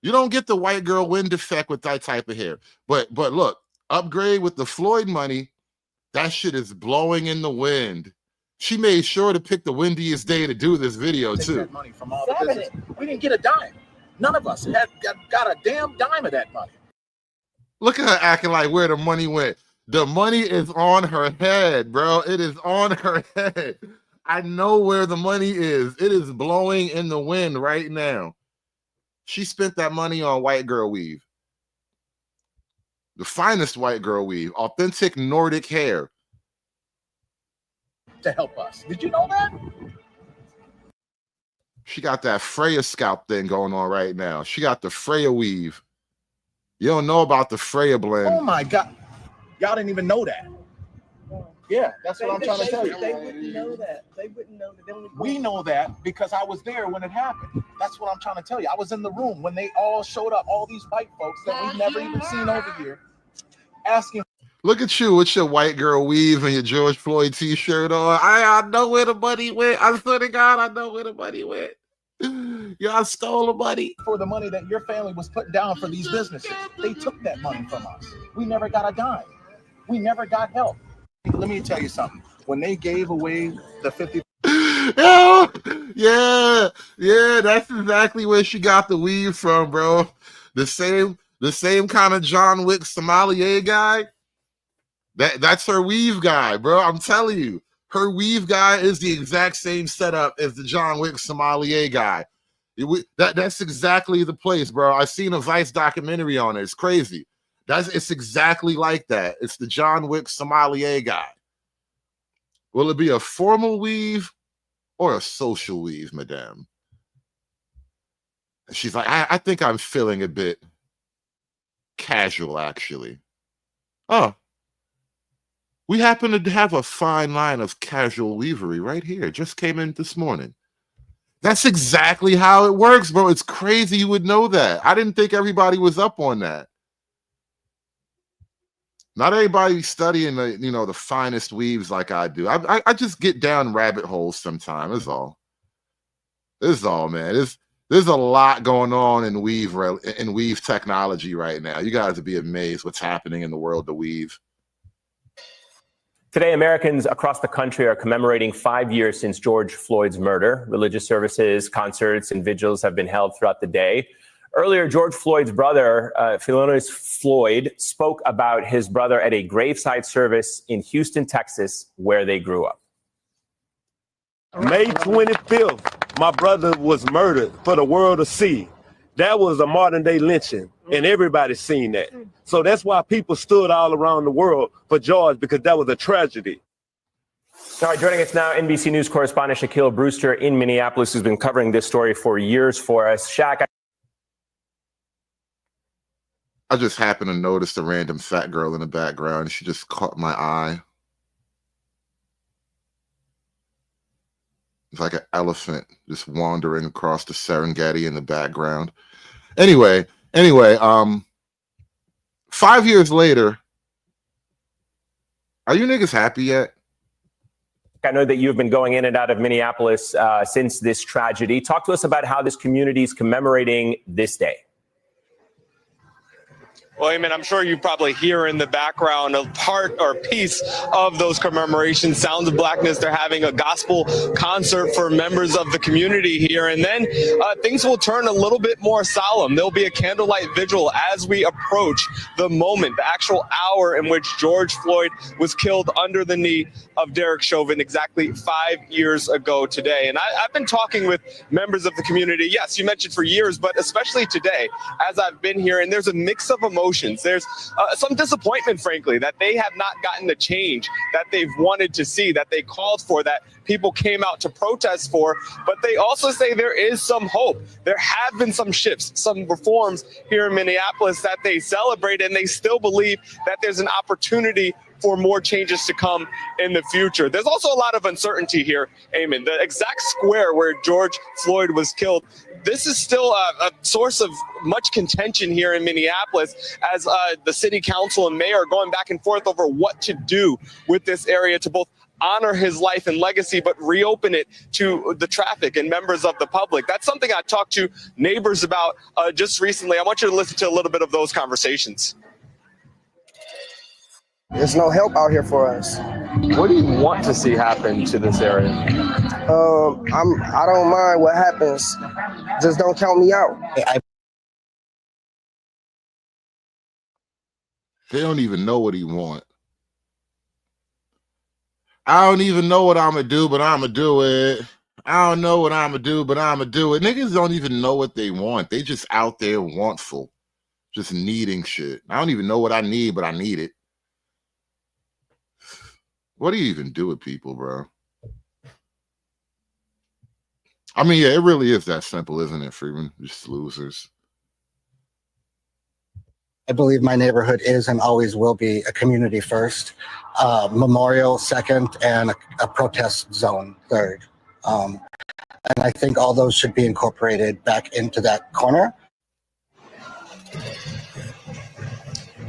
You don't get the white girl wind effect with that type of hair. But look, upgrade with the Floyd money, that shit is blowing in the wind. She made sure to pick the windiest day to do this video too. That money from all the business. We didn't get a dime. None of us got a damn dime of that money. Look at her acting like where the money went. The money is on her head, bro. It is on her head. I know where the money is. It is blowing in the wind right now. She spent that money on white girl weave. The finest white girl weave. Authentic Nordic hair. To help us. Did you know that? She got that Freya scalp thing going on right now. She got the Freya weave. You don't know about the Freya blend. Oh my God. Y'all didn't even know that. Yeah, that's what I'm trying to tell you. They wouldn't know that. They wouldn't know that. We know that because I was there when it happened. That's what I'm trying to tell you. I was in the room when they all showed up, all these white folks that we've never even seen over here, asking. Look at you with your white girl weave and your George Floyd t-shirt on. I know where the money went. I swear to God, I know where the money went. Y'all stole the money. For the money that your family was putting down for these businesses. They took that money from us. We never got a dime. We never got help. Let me tell you something. When they gave away the 50. Yeah, that's exactly where she got the weave from, bro. The same kind of John Wick sommelier guy. That's her weave guy, bro. I'm telling you, her weave guy is the exact same setup as the John Wick sommelier guy. That's exactly the place, bro. I've seen a Vice documentary on it. It's crazy. It's exactly like that. It's the John Wick sommelier guy. Will it be a formal weave or a social weave, madame? She's like, I think I'm feeling a bit casual, actually. Oh, we happen to have a fine line of casual weavery right here. Just came in this morning. That's exactly how it works, bro. It's crazy you would know that. I didn't think everybody was up on that. Not everybody studying the finest weaves like I do. I just get down rabbit holes sometimes. That's all. This is all, man. There's a lot going on in weave technology right now. You guys would be amazed what's happening in the world of weave. Today, Americans across the country are commemorating 5 years since George Floyd's murder. Religious services, concerts, and vigils have been held throughout the day. Earlier, George Floyd's brother, Philonis Floyd, spoke about his brother at a graveside service in Houston, Texas, where they grew up. May 25th, my brother was murdered for the world to see. That was a modern day lynching, and everybody's seen that. So that's why people stood all around the world for George, because that was a tragedy. All right, joining us now, NBC News correspondent Shaquille Brewster in Minneapolis, who's been covering this story for years for us. Shaq. I just happened to notice the random fat girl in the background. She just caught my eye. It's like an elephant just wandering across the Serengeti in the background. Anyway, 5 years later, are you niggas happy yet? I know that you've been going in and out of Minneapolis since this tragedy. Talk to us about how this community is commemorating this day. Well, Eamon, I'm sure you probably hear in the background a part or piece of those commemorations, Sounds of Blackness. They're having a gospel concert for members of the community here. And then things will turn a little bit more solemn. There'll be a candlelight vigil as we approach the moment, the actual hour in which George Floyd was killed under the knee of Derek Chauvin exactly 5 years ago today. And I've been talking with members of the community. Yes, you mentioned for years, but especially today, as I've been here, and there's a mix of emotions. There's some disappointment, frankly, that they have not gotten the change that they've wanted to see, that they called for, that people came out to protest for. But they also say there is some hope. There have been some shifts, some reforms here in Minneapolis that they celebrate, and they still believe that there's an opportunity for more changes to come in the future. There's also a lot of uncertainty here, Eamon. The exact square where George Floyd was killed, this is still a source of much contention here in Minneapolis as the city council and mayor are going back and forth over what to do with this area to both honor his life and legacy, but reopen it to the traffic and members of the public. That's something I talked to neighbors about just recently. I want you to listen to a little bit of those conversations. There's no help out here for us. What do you want to see happen to this area? I don't mind what happens. Just don't count me out. They don't even know what he want. I don't even know what I'm going to do, but I'm going to do it. I don't know what I'm going to do, but I'm going to do it. Niggas don't even know what they want. They just out there wantful, just needing shit. I don't even know what I need, but I need it. What do you even do with people, bro? I mean, yeah, it really is that simple, isn't it, Freeman? Just losers. I believe my neighborhood is and always will be a community first, memorial second, and a protest zone third. And I think all those should be incorporated back into that corner.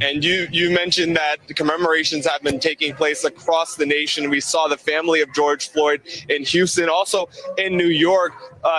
And you mentioned that the commemorations have been taking place across the nation. We saw the family of George Floyd in Houston, also in New York.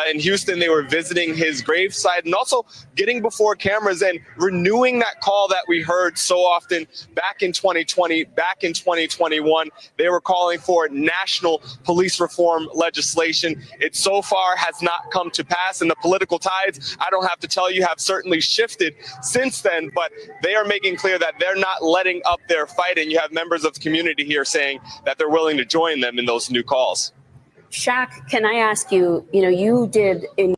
In Houston, they were visiting his gravesite and also getting before cameras and renewing that call that we heard so often back in 2020, back in 2021. They were calling for national police reform legislation. It so far has not come to pass, and the political tides, I don't have to tell you, have certainly shifted since then, but they are making clear that they're not letting up their fight, and you have members of the community here saying that they're willing to join them in those new calls. Shaq, can I ask you, you did in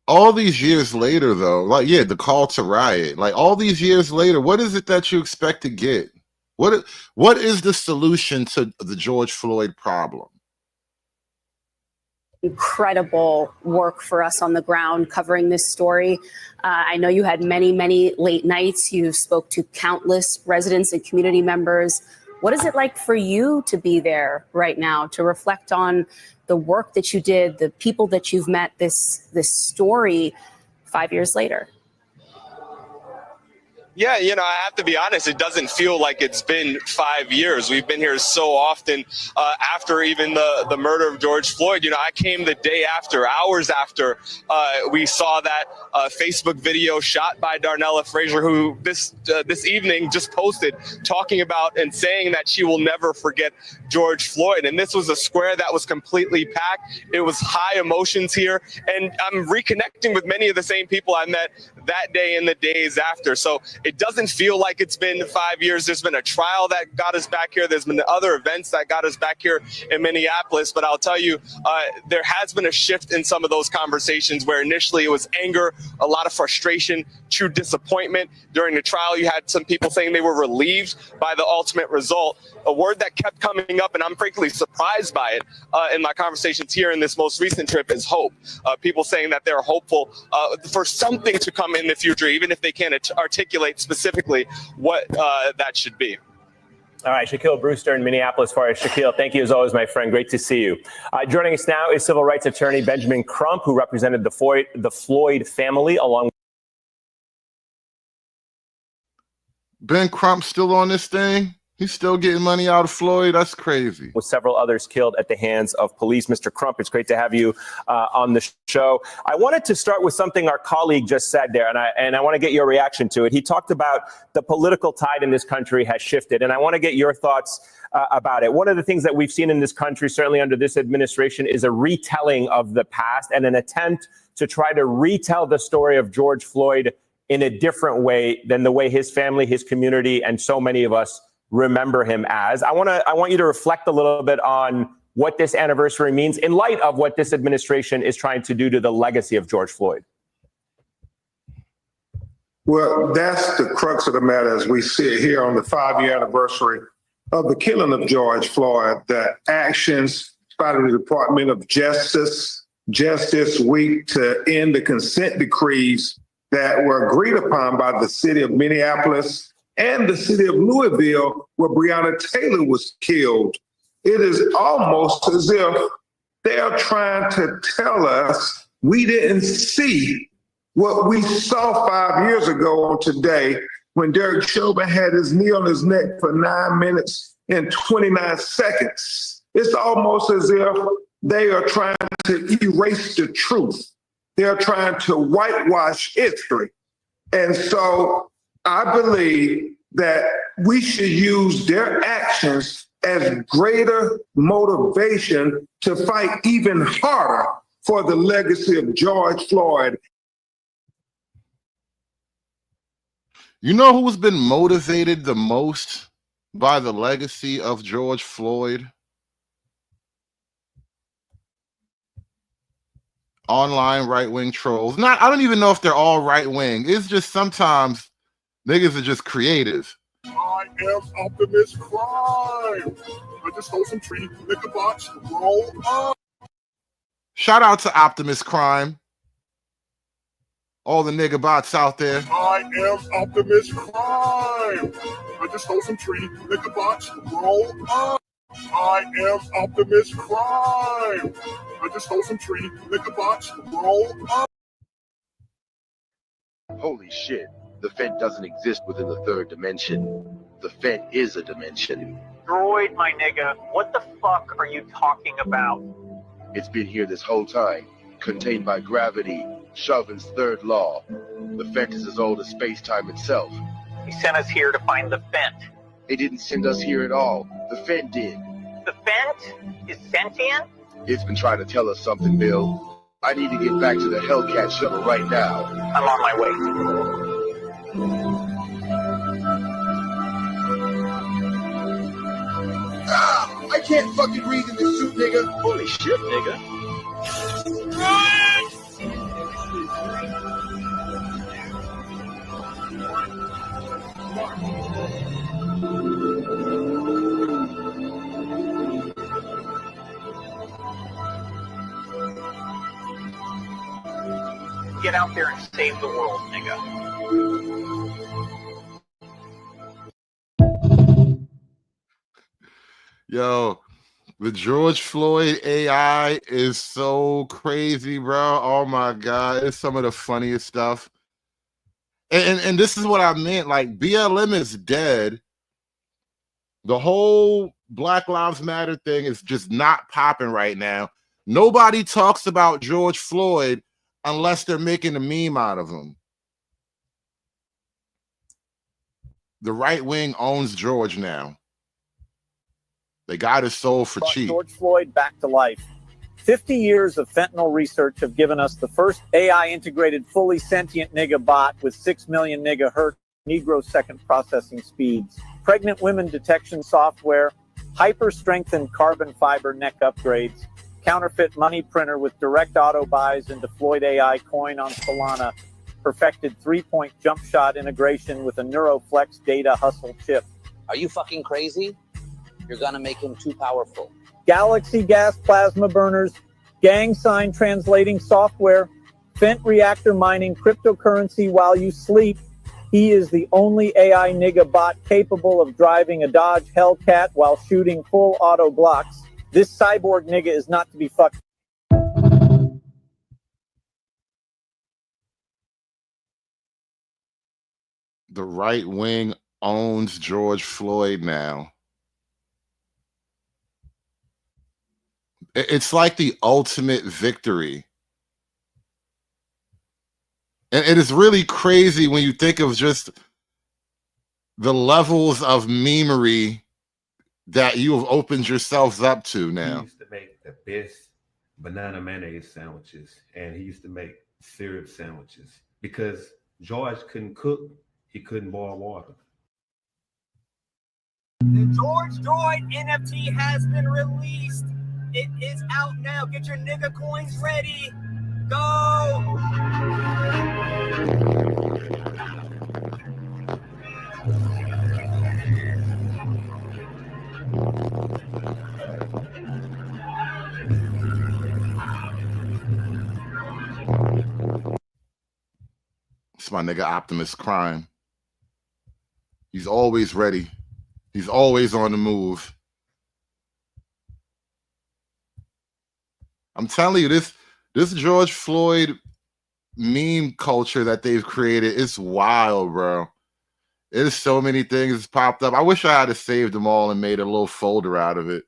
all these years later, though, like, yeah, the call to riot, like all these years later, what is it that you expect to get? What is the solution to the George Floyd problem? incredible work for us on the ground covering this story. I know you had many, many late nights. You spoke to countless residents and community members. What is it like for you to be there right now, to reflect on the work that you did, the people that you've met, this story 5 years later? Yeah, I have to be honest, it doesn't feel like it's been 5 years. We've been here so often after even the murder of George Floyd. I came the day after, hours after we saw that Facebook video shot by Darnella Frazier, who this evening just posted talking about and saying that she will never forget George Floyd. And this was a square that was completely packed. It was high emotions here. And I'm reconnecting with many of the same people I met that day and the days after. So it doesn't feel like it's been 5 years. There's been a trial that got us back here. There's been other events that got us back here in Minneapolis. But I'll tell you, there has been a shift in some of those conversations where initially it was anger, a lot of frustration, true disappointment. During the trial, you had some people saying they were relieved by the ultimate result. A word that kept coming up, and I'm frankly surprised by it in my conversations here in this most recent trip, is hope. People saying that they're hopeful for something to come in the future, even if they can't articulate specifically what that should be. All right, Shaquille Brewster in Minneapolis for us. Shaquille, thank you as always, my friend. Great to see you. Joining us now is civil rights attorney Benjamin Crump, who represented the Floyd family along. Ben Crump still on this thing? He's still getting money out of Floyd? That's crazy. With several others killed at the hands of police. Mr. Crump, it's great to have you on the show. I wanted to start with something our colleague just said there, and I want to get your reaction to it. He talked about the political tide in this country has shifted, and I want to get your thoughts about it. One of the things that we've seen in this country, certainly under this administration, is a retelling of the past and an attempt to try to retell the story of George Floyd in a different way than the way his family, his community, and so many of us remember him as. I want you to reflect a little bit on what this anniversary means in light of what this administration is trying to do to the legacy of George Floyd. Well, that's the crux of the matter as we sit here on the 5-year anniversary of the killing of George Floyd. The actions by the Department of Justice just this week to end the consent decrees that were agreed upon by the city of Minneapolis and the city of Louisville, where Breonna Taylor was killed. It is almost as if they're trying to tell us we didn't see what we saw 5 years ago on today when Derek Chauvin had his knee on his neck for 9 minutes and 29 seconds. It's almost as if they are trying to erase the truth. They're trying to whitewash history. And so I believe that we should use their actions as greater motivation to fight even harder for the legacy of George Floyd. You know who's been motivated the most by the legacy of George Floyd? Online right-wing trolls. I don't even know if they're all right-wing. It's just sometimes niggas are just creative. I am Optimus Prime. I just stole some tree, nigga box, roll up. Shout out to Optimus Crime. All the nigga bots out there. I am Optimus Prime. I just stole some tree, nigga box, roll up. I am Optimus Prime. I just stole some tree, nigga box, roll up. Holy shit. The Fent doesn't exist within the third dimension. The Fent is a dimension. Droid, my nigga, what the fuck are you talking about? It's been here this whole time, contained by gravity, Chauvin's third law. The Fent is as old as space-time itself. He sent us here to find the Fent. He didn't send us here at all. The Fent did. The Fent is sentient? It's been trying to tell us something, Bill. I need to get back to the Hellcat shuttle right now. I'm on my way. I can't fucking breathe in this suit, nigga. Holy shit, nigga. Get out there and save the world, nigga. Yo, the George Floyd AI is so crazy, bro. Oh my God. It's some of the funniest stuff. And this is what I meant. Like, BLM is dead. The whole Black Lives Matter thing is just not popping right now. Nobody talks about George Floyd unless they're making a meme out of him. The right wing owns George now. They got his soul for cheap. George Floyd back to life. 50 years of fentanyl research have given us the first AI-integrated, fully sentient nigga bot with 6 million nigga hertz Negro-second processing speeds, pregnant women detection software, hyper-strengthened carbon fiber neck upgrades, counterfeit money printer with direct auto buys into Floyd AI coin on Solana, perfected 3-point jump shot integration with a NeuroFlex data hustle chip. Are you fucking crazy? You're gonna make him too powerful. Galaxy gas plasma burners, gang sign translating software, Fent reactor mining cryptocurrency while you sleep. He is the only AI nigga bot capable of driving a Dodge Hellcat while shooting full auto Glocks. This cyborg nigga is not to be fucked. The right wing owns George Floyd now. It's like the ultimate victory. And it is really crazy when you think of just the levels of memery that you have opened yourselves up to now. He used to make the best banana mayonnaise sandwiches, and he used to make syrup sandwiches because George couldn't cook, he couldn't boil water. The George Droid NFT has been released. It is out now. Get your nigga coins ready. Go! It's my nigga Optimus Prime. He's always ready. He's always on the move. I'm telling you, this George Floyd meme culture that they've created is wild, bro. There's so many things popped up. I wish I had saved them all and made a little folder out of it.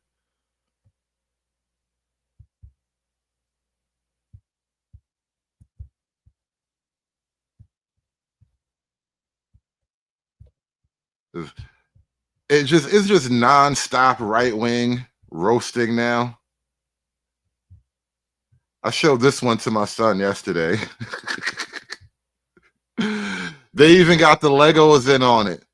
It's just nonstop right wing roasting now. I showed this one to my son yesterday. They even got the Legos in on it.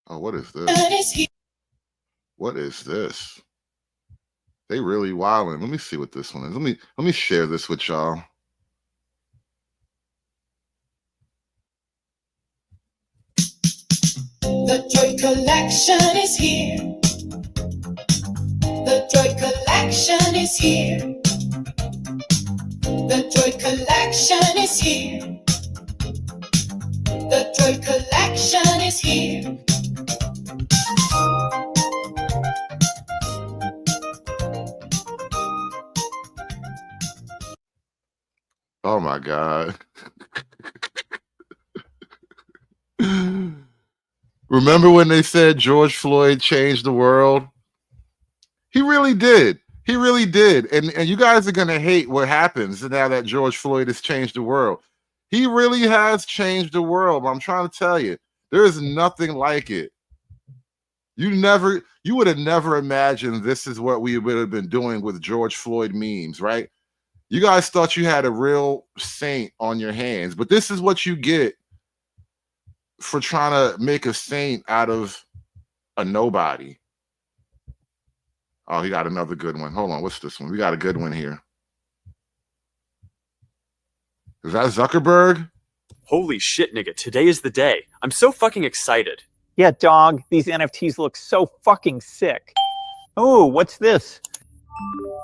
Oh, what is this? What is this? They really wildin'. Let me see what this one is. Let me share this with y'all. The Droid Collection is here. The Droid Collection is here. The Droid Collection is here. Joy Collection is here. Oh my God. Remember when they said George Floyd changed the world? He really did. He really did. And you guys are going to hate what happens now that George Floyd has changed the world. He really has changed the world. But I'm trying to tell you, there is nothing like it. You would have never imagined this is what we would have been doing with George Floyd memes, right? You guys thought you had a real saint on your hands, but this is what you get for trying to make a saint out of a nobody. Oh, he got another good one. Hold on, what's this one? We got a good one here. Is that Zuckerberg? Holy shit, nigga. Today is the day. I'm so fucking excited. Yeah, dog, these NFTs look so fucking sick. Oh, what's this?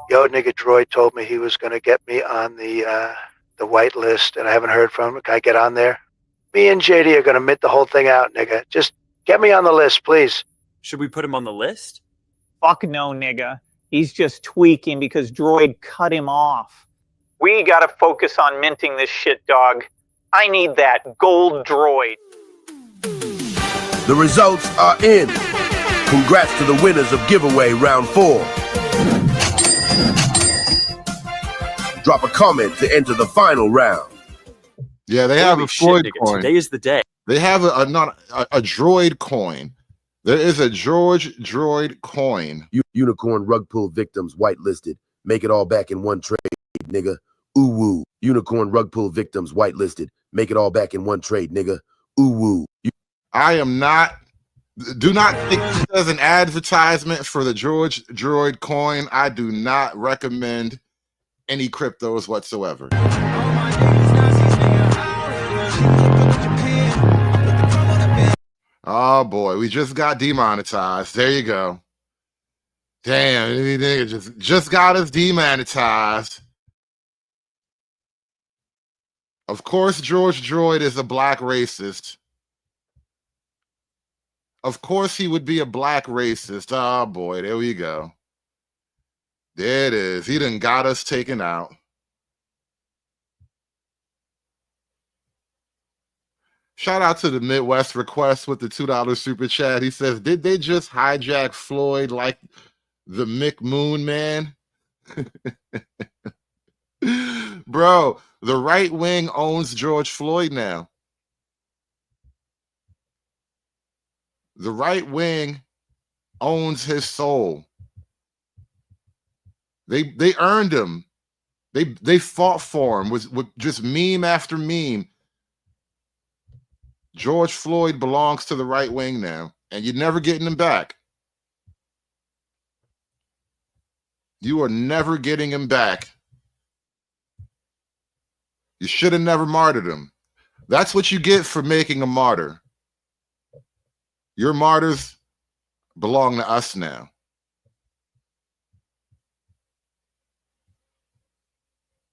Yo, nigga, Droid told me he was going to get me on the white list, and I haven't heard from him. Can I get on there? Me and JD are going to mint the whole thing out, nigga. Just get me on the list, please. Should we put him on the list? Fuck no, nigga. He's just tweaking because Droid cut him off. We gotta focus on minting this shit, dog. I need that gold Droid. The results are in. Congrats to the winners of giveaway round 4. Drop a comment to enter the final round. Yeah, they have a Floyd coin. Today is the day. They have a Droid coin. There is a George Droid coin. Unicorn rug pull victims whitelisted. Make it all back in one trade, nigga. Ooh woo. Unicorn rug pull victims whitelisted. Make it all back in one trade, nigga. Ooh woo. I am not. Do not think this as an advertisement for the George Droid coin. I do not recommend any cryptos whatsoever. Oh boy, we just got demonetized. There you go. Damn, nigga just got us demonetized. Of course, George Droid is a black racist. Of course, he would be a black racist. Oh boy, there we go. There it is. He done got us taken out. Shout out to the Midwest Request with the $2 super chat. He says, did they just hijack Floyd like the Mick Moon man? Bro, the right wing owns George Floyd now. The right wing owns his soul. They earned him. They fought for him with just meme after meme. George Floyd belongs to the right wing now, and you're never getting him back. You are never getting him back. You should have never martyred him. That's what you get for making a martyr. Your martyrs belong to us now.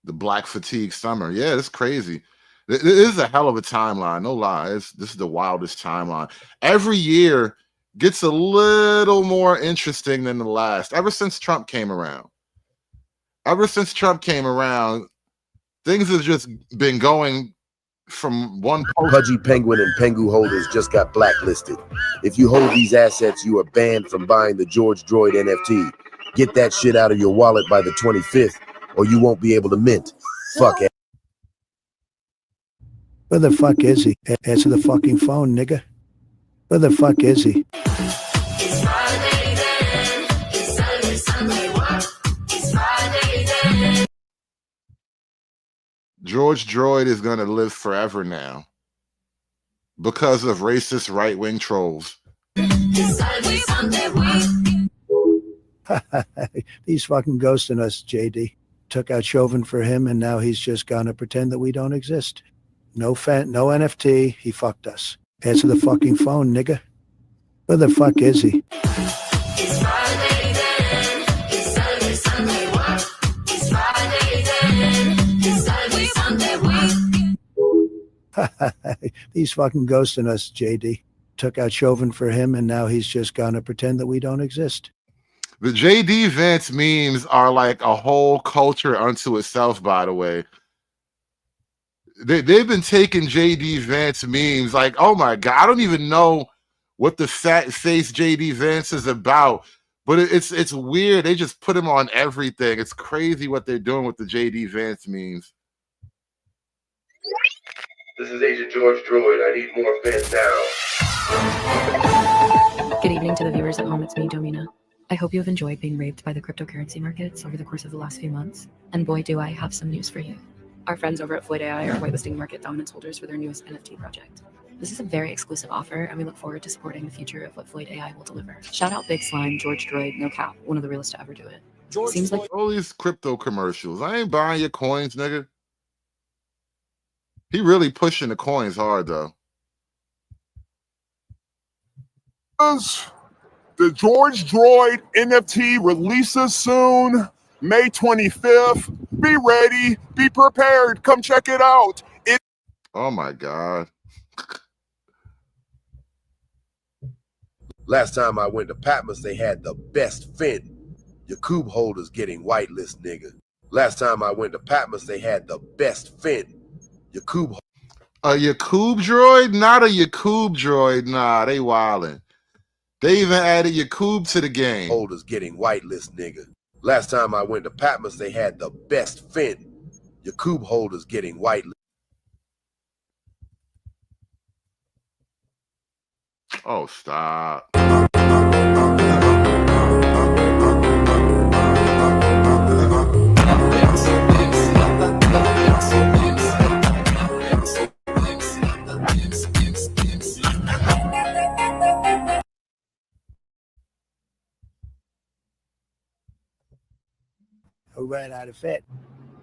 The Black Fatigue Summer. Yeah, it's crazy. It is a hell of a timeline, no lie. This is the wildest timeline. Every year gets a little more interesting than the last. Ever since Trump came around. Things have just been going from one. Pudgy Penguin and Pengu holders just got blacklisted. If you hold these assets, you are banned from buying the George Droid NFT. Get that shit out of your wallet by the 25th, or you won't be able to mint. Fuck it. Where the fuck is he? Answer the fucking phone, nigga. Where the fuck is he? It's Friday then. It's Saturday, Sunday, what? It's Friday then. George Droid is going to live forever now because of racist right-wing trolls. It's Saturday, Sunday, what? He's fucking ghosting us, JD. Took out Chauvin for him, and now he's just gonna pretend that we don't exist. No NFT. He fucked us. Answer the fucking phone, nigga. Where the fuck is he? It's Friday then. It's Saturday, Sunday, what? It's Friday then. It's Saturday, Sunday, what? He's fucking ghosting us, JD. Took out Chauvin for him, and now he's just gonna pretend that we don't exist. The JD Vance memes are like a whole culture unto itself, by the way. They've been taking JD Vance memes like, oh my God, I don't even know what the fat face JD Vance is about, but it's weird. They just put him on everything. It's crazy what they're doing with the JD Vance memes. This is Agent George Droid. I need more fans now. Good evening to the viewers at home. It's me, Domina. I hope you have enjoyed being raped by the cryptocurrency markets over the course of the last few months. And boy, do I have some news for you. Our friends over at Floyd AI are whitelisting market dominance holders for their newest NFT project. This is a very exclusive offer, and we look forward to supporting the future of what Floyd AI will deliver. Shout out Big Slime, George Droid, no cap, one of the realest to ever do it. Seems like all these crypto commercials. I ain't buying your coins, nigga. He really pushing the coins hard, though. The George Droid NFT releases soon, May 25th. Be ready, be prepared. Come check it out. Oh my God. Last time I went to Patmos, they had the best fin. Your cube holders getting whitelist, nigga. Last time I went to Patmos, they had the best fin. Your cube. A Yakub droid? Not a Yakub droid. Nah, they wildin'. They even added Yakub to the game. Holders getting whitelist, nigga. Last time I went to Patmos, they had the best fin. Your cube holders getting whitelist. Oh, stop. I ran out of fat.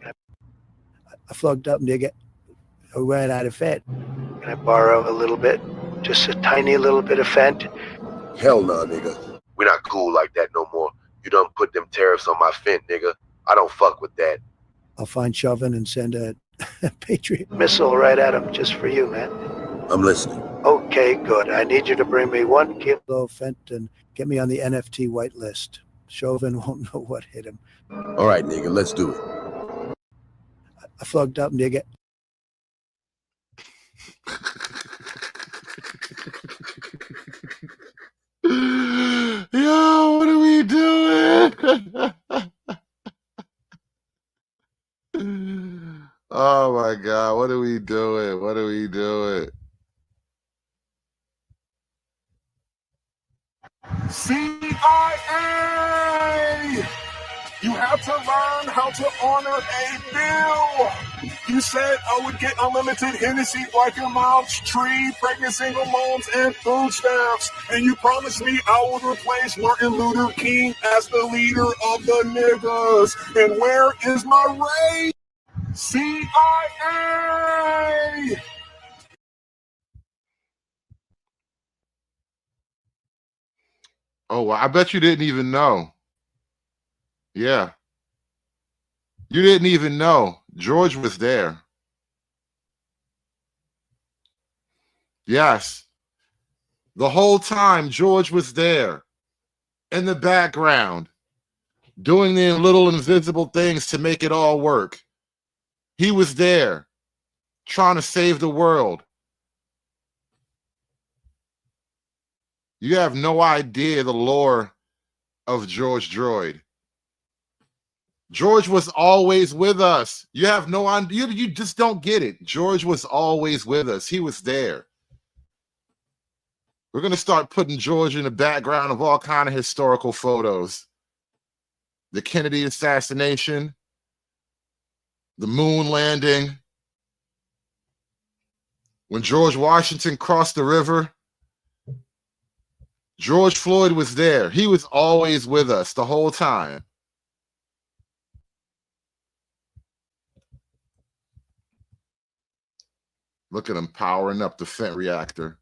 I flugged up, nigga. I ran out of fat. Can I borrow a little bit? Just a tiny little bit of Fent? Hell no, nigga. We're not cool like that no more. You done put them tariffs on my fin, nigga. I don't fuck with that. I'll find Chauvin and send a Patriot Missile right at him just for you, man. I'm listening. Okay, good. I need you to bring me 1 kilo of Fent and get me on the NFT whitelist. Chauvin won't know what hit him. All right, nigga, let's do it. I flugged up, nigga. Yo, what are we doing? Oh my God, what are we doing? What are we doing? CIA! You have to learn how to honor a bill. You said I would get unlimited Hennessy like a Mouse Tree, pregnant single moms, and food stamps. And you promised me I would replace Martin Luther King as the leader of the niggas. And where is my race? CIA! Oh, well, I bet you didn't even know. Yeah. You didn't even know. George was there. Yes. The whole time, George was there in the background, doing the little invisible things to make it all work. He was there, trying to save the world. You have no idea the lore of George Droid. George was always with us. You have no idea. You just don't get it. George was always with us. He was there. We're going to start putting George in the background of all kinds of historical photos. The Kennedy assassination, the moon landing, when George Washington crossed the river. George Floyd was there. He was always with us the whole time. Look at him powering up the Fent reactor.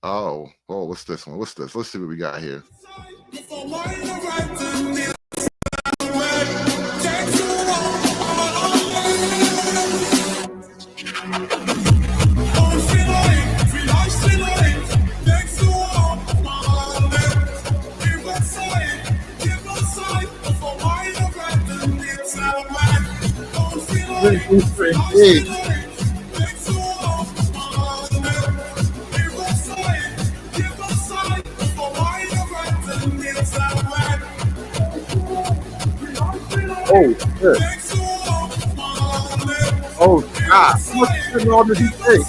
Oh, what's this one? What's this? Let's see what we got here. Oh shit! Oh God! How much fentanyl did he take?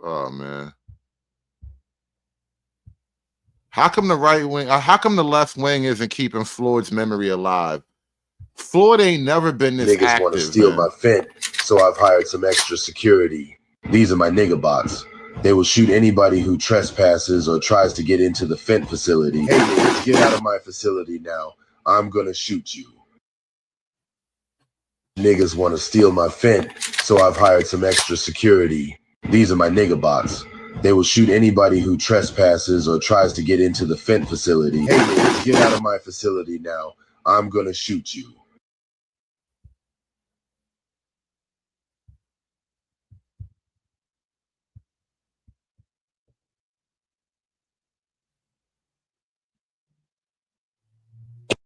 Oh man. How come the right wing, how come the left wing isn't keeping Floyd's memory alive? Floyd ain't never been this Niggas want to active, steal man. my fent, so I've hired some extra security. These are my nigga bots. They will shoot anybody who trespasses or tries to get into the fent facility. Hey niggas, get out of my facility now. I'm gonna shoot you. Niggas want to steal my fent, so I've hired some extra security. These are my nigga bots. They will shoot anybody who trespasses or tries to get into the fent facility. Hey niggas, get out of my facility now. I'm gonna shoot you.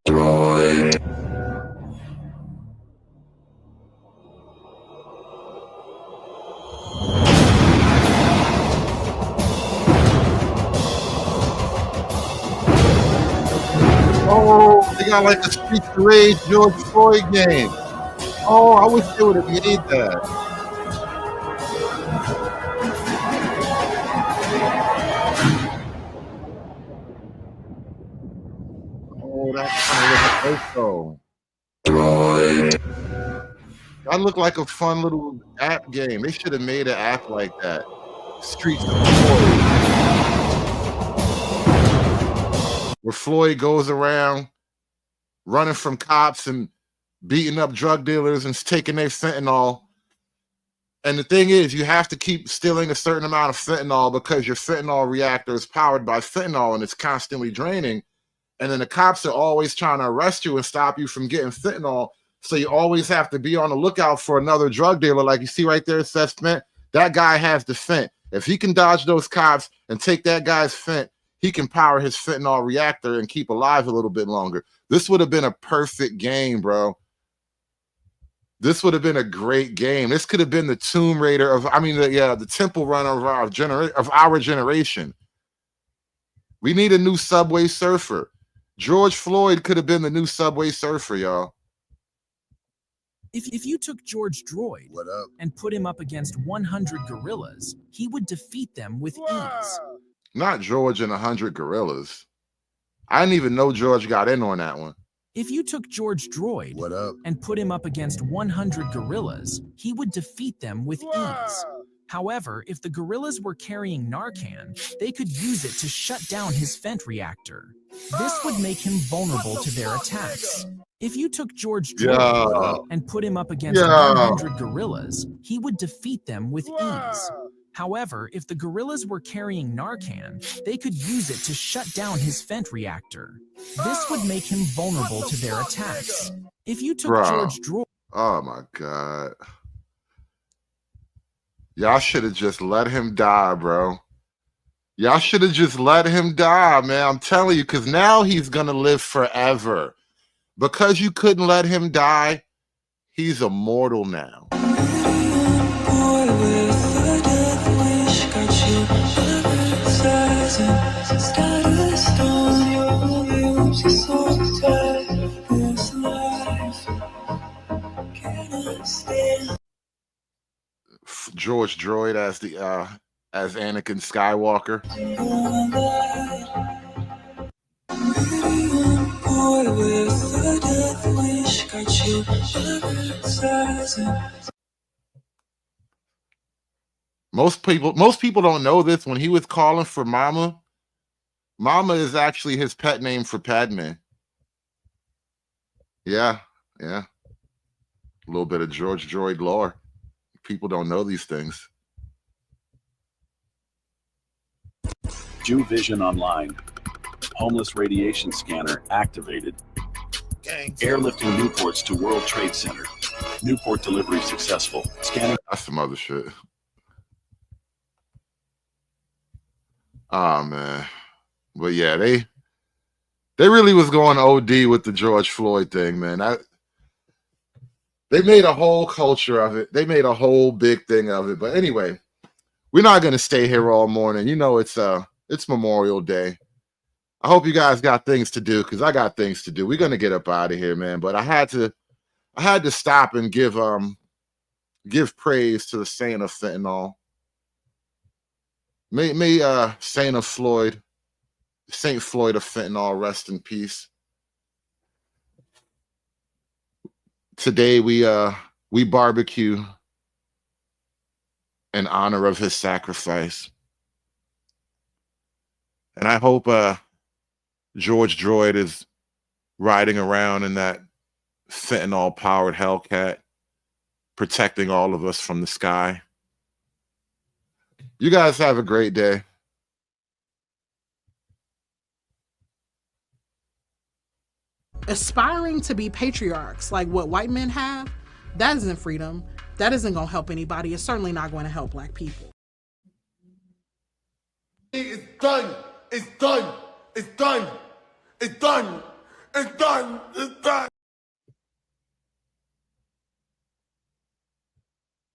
Floyd. Oh, they got like a Streets of Rage George Floyd game. Oh, I wish they would have made that. Oh, that's kind of like a Floyd. That looked like a fun little app game. They should have made an app like that. Streets of Floyd. Where Floyd goes around running from cops and beating up drug dealers and taking their fentanyl. And the thing is, you have to keep stealing a certain amount of fentanyl because your fentanyl reactor is powered by fentanyl and it's constantly draining. And then the cops are always trying to arrest you and stop you from getting fentanyl. So you always have to be on the lookout for another drug dealer. Like you see right there, it says fent. That guy has the fent. If he can dodge those cops and take that guy's fent, he can power his fentanyl reactor and keep alive a little bit longer. This would have been a perfect game, bro. This would have been a great game. This could have been the Tomb Raider of, the Temple Run of our generation. We need a new Subway Surfer. George Floyd could have been the new Subway Surfer, y'all. If you took George Droid and put him up against 100 gorillas, he would defeat them with ease. Not George and 100 gorillas. I didn't even know George got in on that one. If you took George Droid and put him up against 100 gorillas, he would defeat them with ease. However, if the gorillas were carrying Narcan, they could use it to shut down his fent reactor. This would make him vulnerable to their attacks. If you took George Droid and put him up against 100 gorillas, he would defeat them with ease. However, if the gorillas were carrying Narcan, they could use it to shut down his fent reactor. This would make him vulnerable to their attacks. If you took George Droid... Oh my God. Y'all should have just let him die, bro. Y'all should have just let him die, man. I'm telling you, because now he's going to live forever. Because you couldn't let him die, he's immortal now. George Droid as the as Anakin Skywalker. Most people don't know this. When he was calling for Mama, Mama is actually his pet name for Padme. Yeah. A little bit of George Droid lore. People don't know these things. Jew Vision Online. Homeless radiation scanner activated. Airlifting Newports to World Trade Center. Newport delivery successful. Scanning. That's some other shit. Oh man. But yeah, they really was going OD with the George Floyd thing, man. They made a whole culture of it. They made a whole big thing of it. But anyway, we're not gonna stay here all morning. You know, it's Memorial Day. I hope you guys got things to do because I got things to do. We're gonna get up out of here, man. But I had to stop and give praise to the saint of fentanyl. May Saint of Floyd, Saint Floyd of fentanyl, rest in peace. Today we barbecue in honor of his sacrifice. And I hope George Droid is riding around in that fentanyl-powered Hellcat, protecting all of us from the sky. You guys have a great day. Aspiring to be patriarchs like what white men have, that isn't freedom. That isn't going to help anybody. It's certainly not going to help black people. It's done. It's done. It's done. It's done. It's done. It's done.